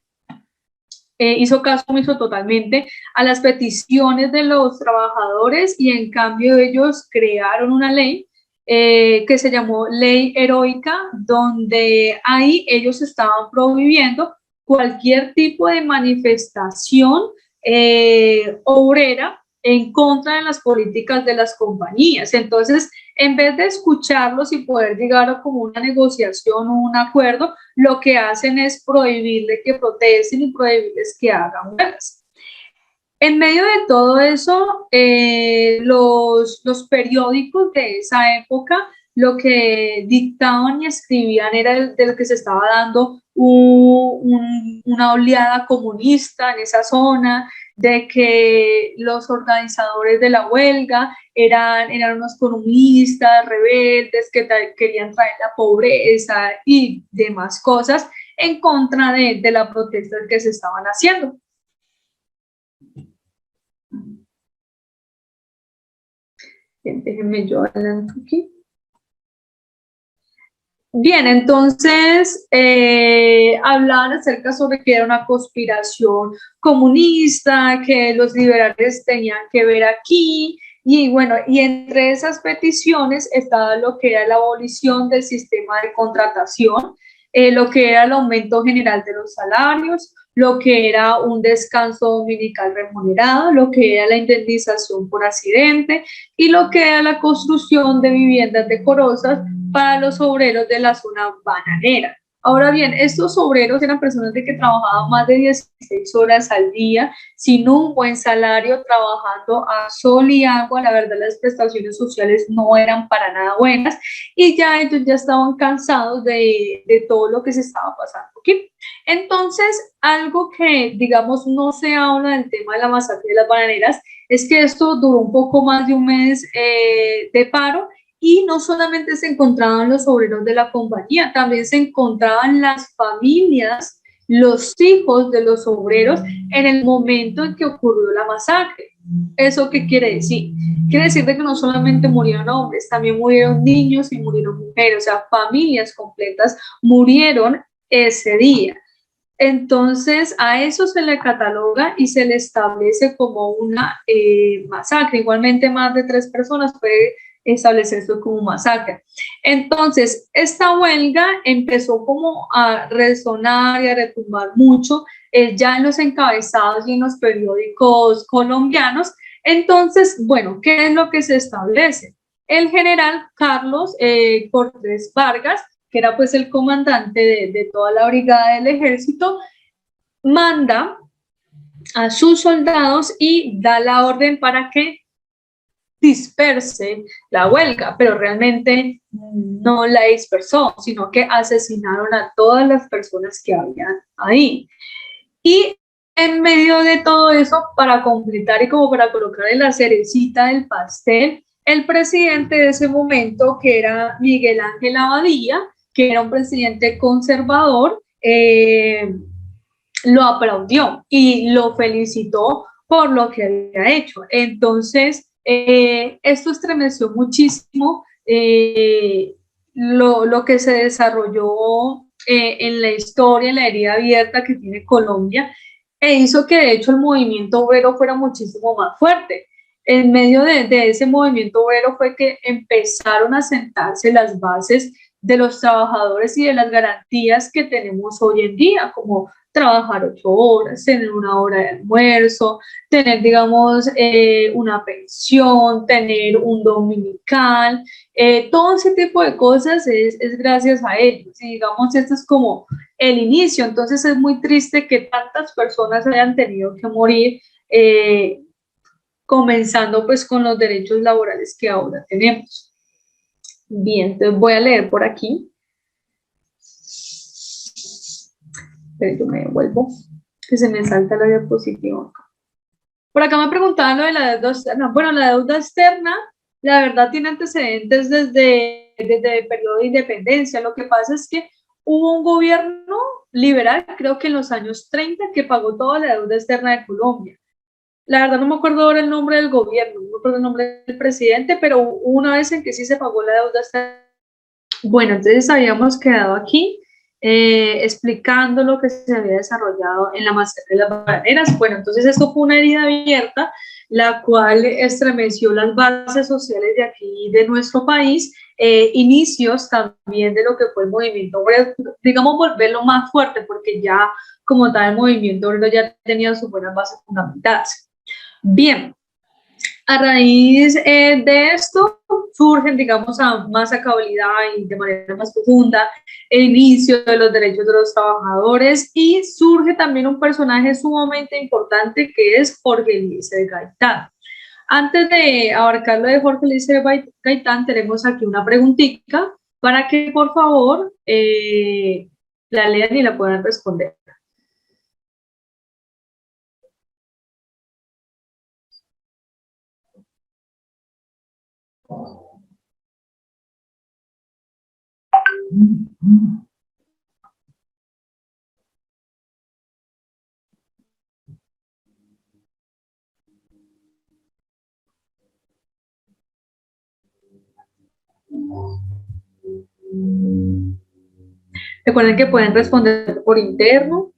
a las peticiones de los trabajadores, y en cambio ellos crearon una ley que se llamó Ley Heroica, donde ahí ellos estaban prohibiendo cualquier tipo de manifestación obrera en contra de las políticas de las compañías. Entonces, en vez de escucharlos y poder llegar a como una negociación o un acuerdo, lo que hacen es prohibirles que protesten y prohibirles que hagan huelgas. En medio de todo eso, los periódicos de esa época lo que dictaban y escribían era de lo que se estaba dando una oleada comunista en esa zona, de que los organizadores de la huelga eran unos comunistas rebeldes que querían traer la pobreza y demás cosas en contra de la protesta que se estaban haciendo. Déjenme yo adelanto aquí. Bien, entonces hablaban acerca sobre que era una conspiración comunista, que los liberales tenían que ver aquí, y bueno, y entre esas peticiones estaba lo que era la abolición del sistema de contratación, lo que era el aumento general de los salarios, lo que era un descanso dominical remunerado, lo que era la indemnización por accidente y lo que era la construcción de viviendas decorosas para los obreros de la zona bananera. Ahora bien, estos obreros eran personas de que trabajaban más de 16 horas al día, sin un buen salario, trabajando a sol y agua. La verdad, las prestaciones sociales no eran para nada buenas, y ya ellos ya estaban cansados de todo lo que se estaba pasando aquí. Entonces, algo que, digamos, no se habla del tema de la masacre de las bananeras es que esto duró un poco más de un mes de paro. Y no solamente se encontraban los obreros de la compañía, también se encontraban las familias, los hijos de los obreros en el momento en que ocurrió la masacre. ¿Eso qué quiere decir? Quiere decir que no solamente murieron hombres, también murieron niños y murieron mujeres, o sea, familias completas murieron ese día. Entonces, a eso se le cataloga y se le establece como una masacre. Igualmente, más de 3 personas puede establecer esto como masacre. Entonces, esta huelga empezó como a resonar y a retumbar mucho ya en los encabezados y en los periódicos colombianos. Entonces, bueno, ¿qué es lo que se establece? El general Carlos Cortés Vargas, que era pues el comandante de toda la brigada del ejército, manda a sus soldados y da la orden para que disperse la huelga, pero realmente no la dispersó, sino que asesinaron a todas las personas que habían ahí. Y en medio de todo eso, para completar y como para colocarle la cerecita del pastel, el presidente de ese momento, que era Miguel Ángel Abadía, que era un presidente conservador, lo aplaudió y lo felicitó por lo que había hecho. Entonces, esto estremeció muchísimo lo que se desarrolló en la historia, en la herida abierta que tiene Colombia, e hizo que de hecho el movimiento obrero fuera muchísimo más fuerte. En medio de ese movimiento obrero fue que empezaron a sentarse las bases de los trabajadores y de las garantías que tenemos hoy en día, como trabajar 8 horas, tener una hora de almuerzo, tener, digamos, una pensión, tener un dominical, todo ese tipo de cosas es gracias a ellos. Y digamos, esto es como el inicio. Entonces es muy triste que tantas personas hayan tenido que morir, comenzando pues con los derechos laborales que ahora tenemos. Bien, entonces voy a leer por aquí. Pero yo me devuelvo, que se me salta la diapositiva. Por acá me preguntaban lo de la deuda externa. Bueno, la deuda externa, la verdad, tiene antecedentes desde el periodo de independencia. Lo que pasa es que hubo un gobierno liberal, creo que en los años 30, que pagó toda la deuda externa de Colombia. La verdad no me acuerdo ahora el nombre del gobierno, no me acuerdo el nombre del presidente, pero hubo una vez en que sí se pagó la deuda externa. Bueno, entonces habíamos quedado aquí explicando lo que se había desarrollado en la masacre de las bananeras. Bueno, entonces esto fue una herida abierta, la cual estremeció las bases sociales de aquí, de nuestro país, inicios también de lo que fue el movimiento obrero, digamos volverlo más fuerte, porque ya como tal el movimiento obrero ya tenía sus buenas bases fundamentadas. Bien, a raíz de esto surgen, digamos, más a cabalidad y de manera más profunda el inicio de los derechos de los trabajadores y surge también un personaje sumamente importante que es Jorge Eliezer Gaitán. Antes de abarcar lo de Jorge Eliezer Gaitán, tenemos aquí una preguntita para que por favor la lean y la puedan responder. Recuerden que pueden responder por interno.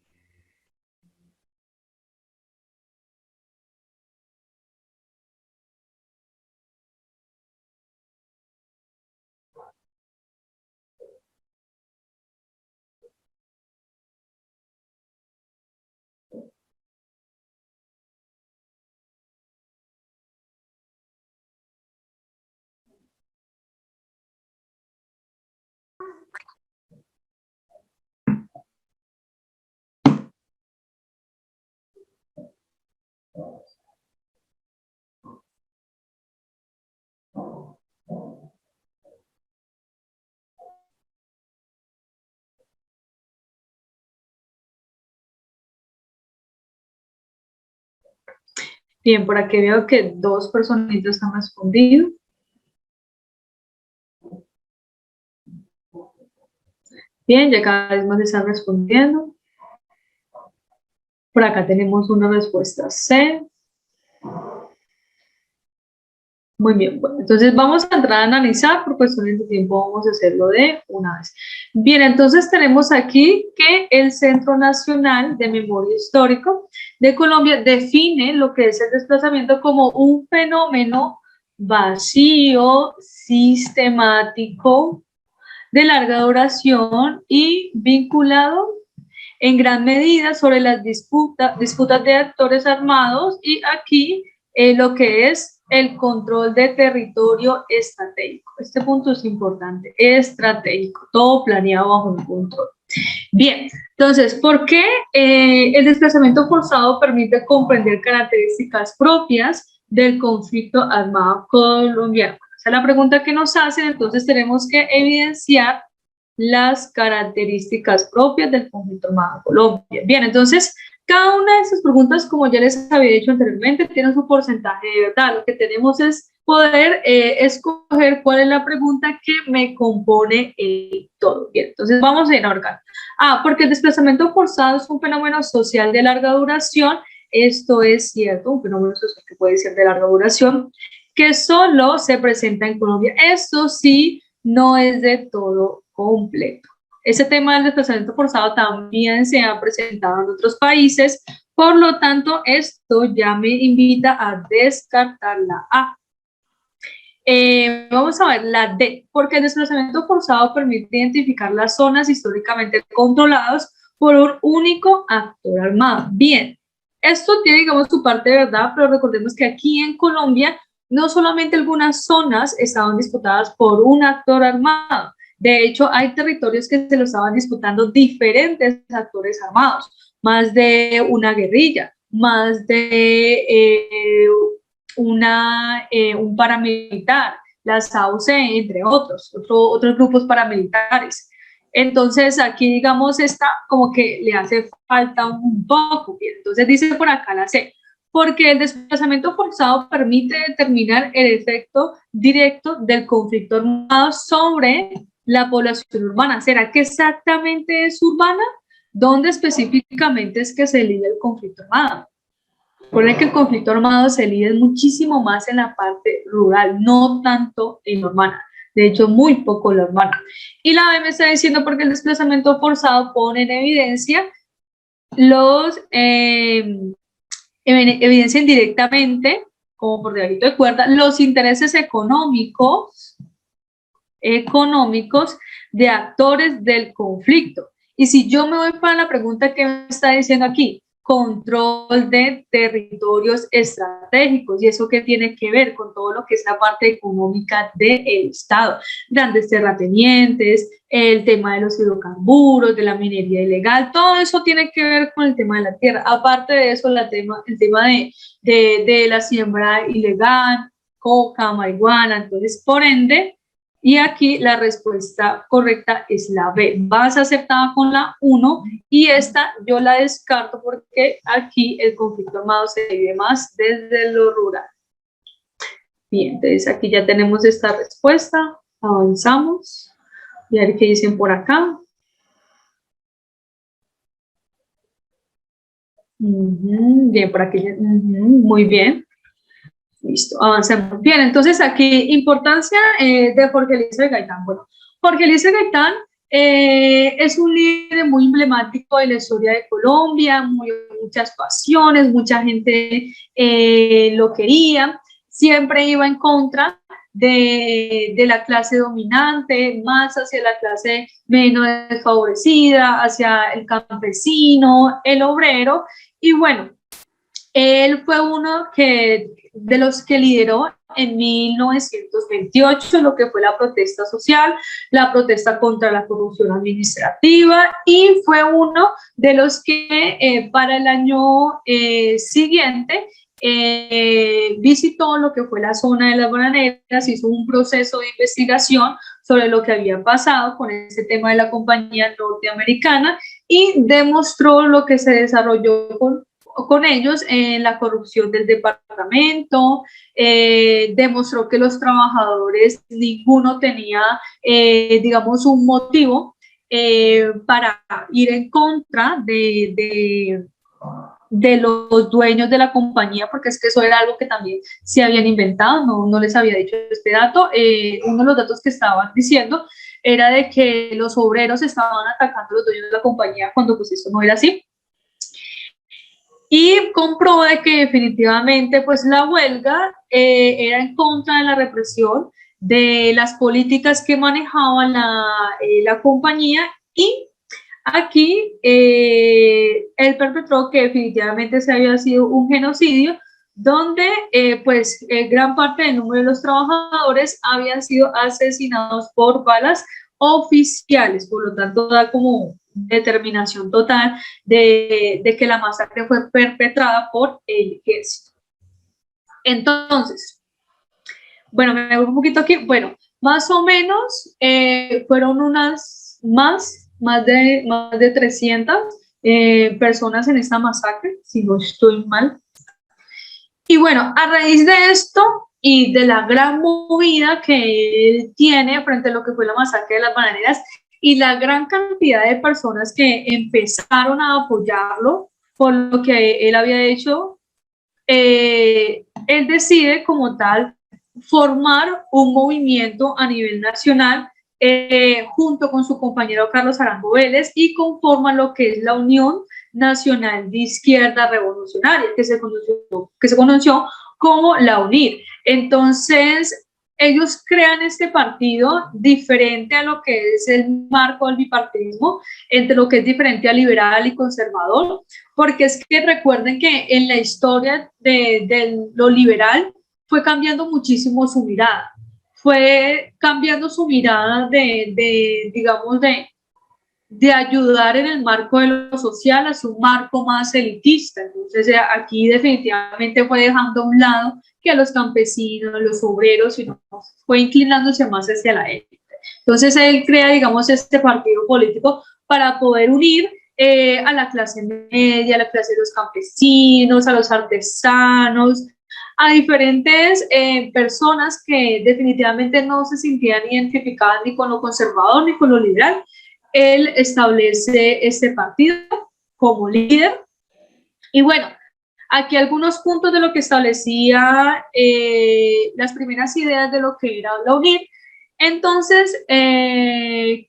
Bien, por aquí veo que 2 personitas han respondido. Bien, ya cada vez más están respondiendo. Por acá tenemos una respuesta C. Muy bien, bueno, entonces vamos a entrar a analizar, por cuestiones de tiempo vamos a hacerlo de una vez. Bien, entonces tenemos aquí que el Centro Nacional de Memoria Histórico de Colombia define lo que es el desplazamiento como un fenómeno vacío, sistemático, de larga duración y vinculado en gran medida sobre las disputas de actores armados y aquí lo que es el control de territorio estratégico. Este punto es importante, estratégico, todo planeado bajo un control. Bien, entonces, ¿por qué el desplazamiento forzado permite comprender características propias del conflicto armado colombiano? Esa es la pregunta que nos hacen, entonces tenemos que evidenciar las características propias del conflicto armado en Colombia. Bien, entonces, cada una de esas preguntas, como ya les había dicho anteriormente, tiene su porcentaje de verdad. Lo que tenemos es poder escoger cuál es la pregunta que me compone todo. Bien, entonces vamos a ir a ordenar. Porque el desplazamiento forzado es un fenómeno social de larga duración. Esto es cierto, un fenómeno social que puede ser de larga duración, que solo se presenta en Colombia. Esto sí no es de todo completo. Ese tema del desplazamiento forzado también se ha presentado en otros países, por lo tanto, esto ya me invita a descartar la A. Vamos a ver la D, porque el desplazamiento forzado permite identificar las zonas históricamente controladas por un único actor armado. Bien, esto tiene, digamos, su parte de verdad, pero recordemos que aquí en Colombia no solamente algunas zonas estaban disputadas por un actor armado, de hecho hay territorios que se lo estaban disputando diferentes actores armados, más de una guerrilla, más de un paramilitar, las AUC, entre otros grupos paramilitares. Entonces aquí, digamos, esta como que le hace falta un poco. Bien, entonces dice por acá la C, porque el desplazamiento forzado permite determinar el efecto directo del conflicto armado sobre la población urbana. ¿Será que exactamente es urbana? ¿Dónde específicamente es que se lide el conflicto armado? Recuerden que el conflicto armado se lide muchísimo más en la parte rural, no tanto en la urbana. De hecho, muy poco en la urbana. Y la B me está diciendo porque el desplazamiento forzado pone en evidencia evidencian directamente, como por debajito de cuerda, los intereses económicos de actores del conflicto. Y si yo me voy para la pregunta que me está diciendo aquí, control de territorios estratégicos, y eso que tiene que ver con todo lo que es la parte económica del Estado, grandes terratenientes, el tema de los hidrocarburos, de la minería ilegal, todo eso tiene que ver con el tema de la tierra. Aparte de eso, el tema de la siembra ilegal, coca, marihuana. Entonces, por ende, y aquí la respuesta correcta es la B. Vas aceptada con la 1 y esta yo la descarto porque aquí el conflicto armado se vive más desde lo rural. Bien, entonces aquí ya tenemos esta respuesta. Avanzamos. Y a ver qué dicen por acá. Bien, por aquí. Muy bien. Listo, avancemos. Bien, entonces aquí, importancia de Jorge Eliezer Gaitán. Bueno, Jorge Eliezer Gaitán es un líder muy emblemático de la historia de Colombia, muchas pasiones, mucha gente lo quería, siempre iba en contra de la clase dominante, más hacia la clase menos desfavorecida, hacia el campesino, el obrero, y bueno, él fue uno de los que lideró en 1928 lo que fue la protesta social, la protesta contra la corrupción administrativa, y fue uno de los que para el año siguiente visitó lo que fue la zona de las bananeras, hizo un proceso de investigación sobre lo que había pasado con ese tema de la compañía norteamericana y demostró lo que se desarrolló con ellos en la corrupción del departamento, demostró que los trabajadores, ninguno tenía, digamos, un motivo para ir en contra de los dueños de la compañía, porque es que eso era algo que también se habían inventado, no les había dicho este dato. Uno de los datos que estaban diciendo era de que los obreros estaban atacando a los dueños de la compañía cuando pues eso no era así. Y comprobó de que definitivamente pues la huelga era en contra de la represión, de las políticas que manejaba la compañía, y aquí él perpetró que definitivamente se había sido un genocidio, donde gran parte del número de los trabajadores habían sido asesinados por balas oficiales. Por lo tanto, da como determinación total de que la masacre fue perpetrada por el ejército. Entonces, bueno, me voy un poquito aquí. Bueno, más o menos fueron unas más de 300 personas en esta masacre, si no estoy mal. Y bueno, a raíz de esto y de la gran movida que él tiene frente a lo que fue la masacre de las bananeras y la gran cantidad de personas que empezaron a apoyarlo por lo que él había hecho, él decide como tal formar un movimiento a nivel nacional junto con su compañero Carlos Arango Vélez, y conforman lo que es la Unión Nacional de Izquierda Revolucionaria, que se conoció como la UNIR. Entonces, ellos crean este partido diferente a lo que es el marco del bipartidismo, entre lo que es diferente a liberal y conservador, porque es que recuerden que en la historia de lo liberal fue cambiando muchísimo su mirada, fue cambiando su mirada digamos, de ayudar en el marco de lo social a un marco más elitista. Entonces aquí definitivamente fue dejando a un lado que a los campesinos, los obreros, sino fue inclinándose más hacia la élite. Entonces él crea, digamos, este partido político para poder unir a la clase media, a la clase de los campesinos, a los artesanos, a diferentes personas que definitivamente no se sentían identificadas ni con lo conservador ni con lo liberal. Él establece este partido como líder. Y bueno, aquí algunos puntos de lo que establecía las primeras ideas de lo que era la UNIR. Entonces,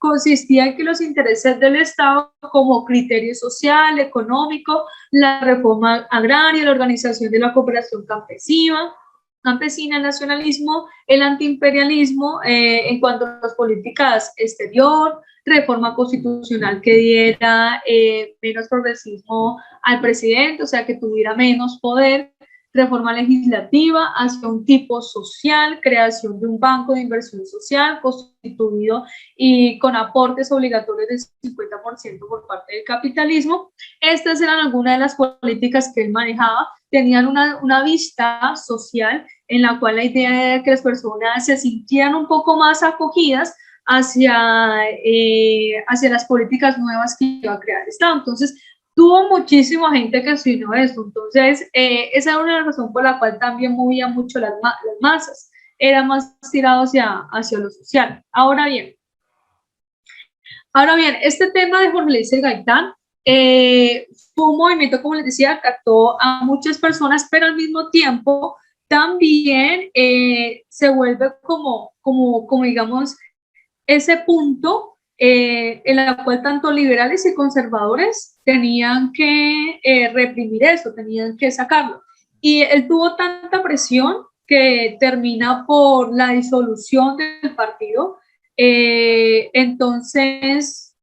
consistía en que los intereses del Estado como criterio social, económico, la reforma agraria, la organización de la cooperación campesina, el nacionalismo, el antiimperialismo en cuanto a las políticas exterior, reforma constitucional que diera menos progresismo al presidente, o sea, que tuviera menos poder, reforma legislativa hacia un tipo social, creación de un banco de inversión social constituido y con aportes obligatorios del 50% por parte del capitalismo. Estas eran algunas de las políticas que él manejaba. Tenían una vista social en la cual la idea era que las personas se sintieran un poco más acogidas hacia las políticas nuevas que iba a crear el Estado. Entonces, tuvo muchísima gente que se unió a esto. Entonces, esa era una razón por la cual también movía mucho las masas. Era más tirado hacia lo social. Ahora bien, este tema de Jorge Eliezer Gaitán fue un movimiento, como les decía, captó a muchas personas, pero al mismo tiempo también se vuelve como digamos, ese punto en la cual tanto liberales y conservadores tenían que reprimir eso, tenían que sacarlo. Y él tuvo tanta presión que termina por la disolución del partido. Entonces,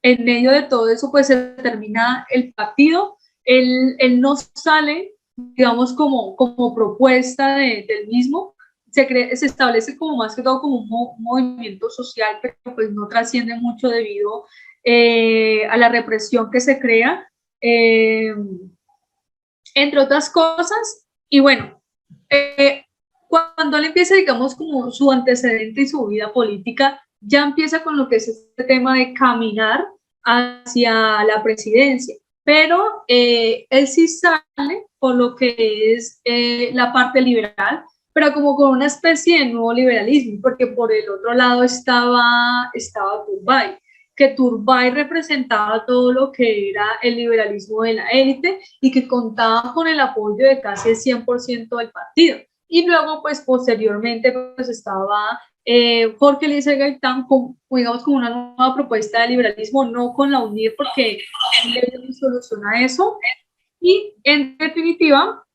en medio de todo eso, pues se termina el partido. Él no sale, digamos, como propuesta del mismo. Se establece como más que todo como un movimiento social, pero pues no trasciende mucho debido a la represión que se crea, entre otras cosas. Y bueno, cuando él empieza, digamos, como su antecedente y su vida política, ya empieza con lo que es este tema de caminar hacia la presidencia. Pero él sí sale por lo que es la parte liberal, pero como con una especie de nuevo liberalismo, porque por el otro lado estaba Turbay, que Turbay representaba todo lo que era el liberalismo de la élite y que contaba con el apoyo de casi el 100% del partido. Y luego, pues posteriormente, pues estaba Jorge Eliezer Gaitán, digamos, con una nueva propuesta de liberalismo, no con la UNIR, porque él soluciona eso. Y en definitiva,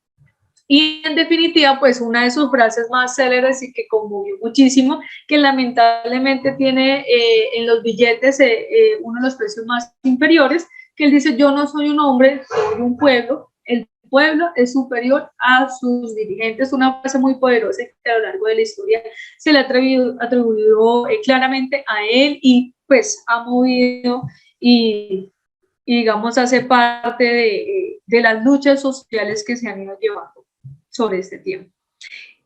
pues una de sus frases más célebres y que conmovió muchísimo, que lamentablemente tiene en los billetes uno de los precios más inferiores, que él dice: yo no soy un hombre, soy un pueblo, el pueblo es superior a sus dirigentes. Una frase muy poderosa que a lo largo de la historia se le ha atribuido claramente a él, y pues ha movido y digamos hace parte de las luchas sociales que se han ido llevando sobre este tiempo.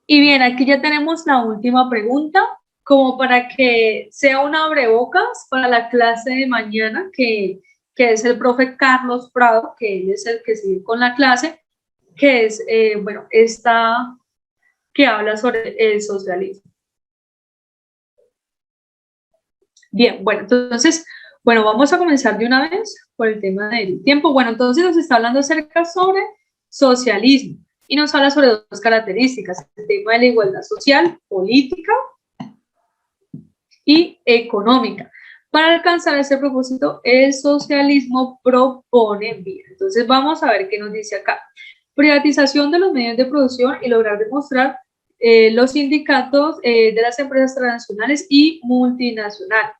Y bien, aquí ya tenemos la última pregunta, como para que sea un abrebocas para la clase de mañana, que es el profe Carlos Prado, que él es el que sigue con la clase, que es, bueno, esta que habla sobre el socialismo. Bien, bueno, entonces, bueno, vamos a comenzar de una vez por el tema del tiempo. Bueno, entonces nos está hablando acerca sobre socialismo. Y nos habla sobre dos características: el tema de la igualdad social, política y económica. Para alcanzar ese propósito, el socialismo propone, bien, entonces vamos a ver qué nos dice acá: privatización de los medios de producción y lograr demostrar los sindicatos de las empresas transnacionales y multinacionales.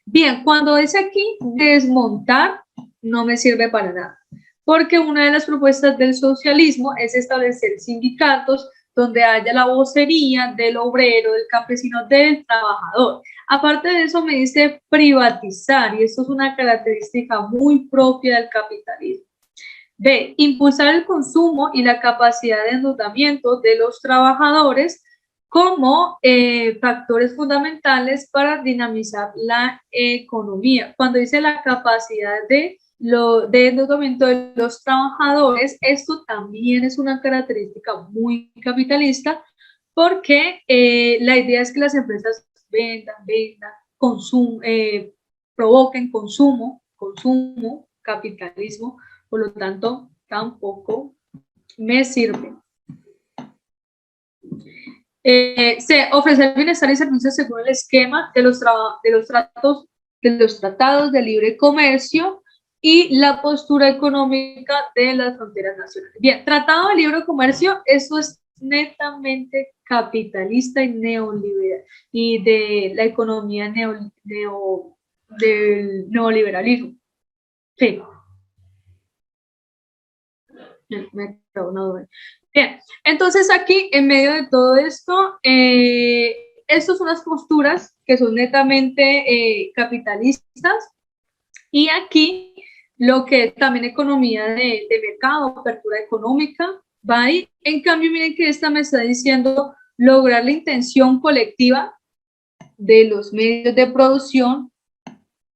Bien, cuando dice aquí desmontar, no me sirve para nada, porque una de las propuestas del socialismo es establecer sindicatos donde haya la vocería del obrero, del campesino, del trabajador. Aparte de eso, me dice privatizar, y esto es una característica muy propia del capitalismo. B, impulsar el consumo y la capacidad de endeudamiento de los trabajadores como factores fundamentales para dinamizar la economía. Cuando dice la capacidad de de endeudamiento de los trabajadores. Esto también es una característica muy capitalista, porque la idea es que las empresas vendan, provoquen consumo, capitalismo, por lo tanto, tampoco me sirve. Se ofrece bienestar y servicios según el esquema de los tratados de libre comercio y la postura económica de las fronteras nacionales. Bien, tratado de libre comercio, eso es netamente capitalista y neoliberal, y de la economía del neoliberalismo. Sí. Me quedó una duda. Bien, entonces aquí, en medio de todo esto, estas son las posturas que son netamente capitalistas, y aquí lo que es también economía de mercado, apertura económica, va ahí. En cambio, miren que esta me está diciendo lograr la intención colectiva de los medios de producción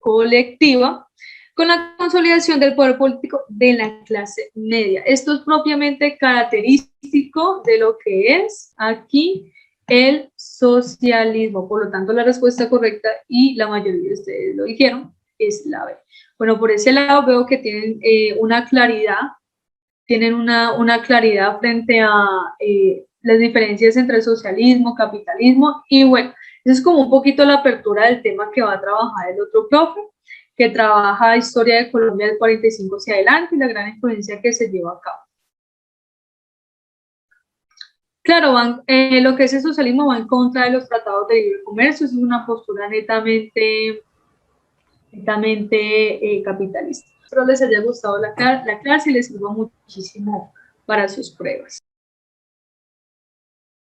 colectiva con la consolidación del poder político de la clase media. Esto es propiamente característico de lo que es aquí el socialismo. Por lo tanto, la respuesta correcta, y la mayoría de ustedes lo dijeron, es la B. Bueno, por ese lado veo que tienen una claridad frente a las diferencias entre socialismo, capitalismo, y bueno, eso es como un poquito la apertura del tema que va a trabajar el otro profe, que trabaja historia de Colombia del 45 hacia adelante y la gran influencia que se lleva a cabo. Claro, lo que es el socialismo va en contra de los tratados de libre comercio, es una postura netamente capitalista. Espero les haya gustado la clase y les sirva muchísimo para sus pruebas.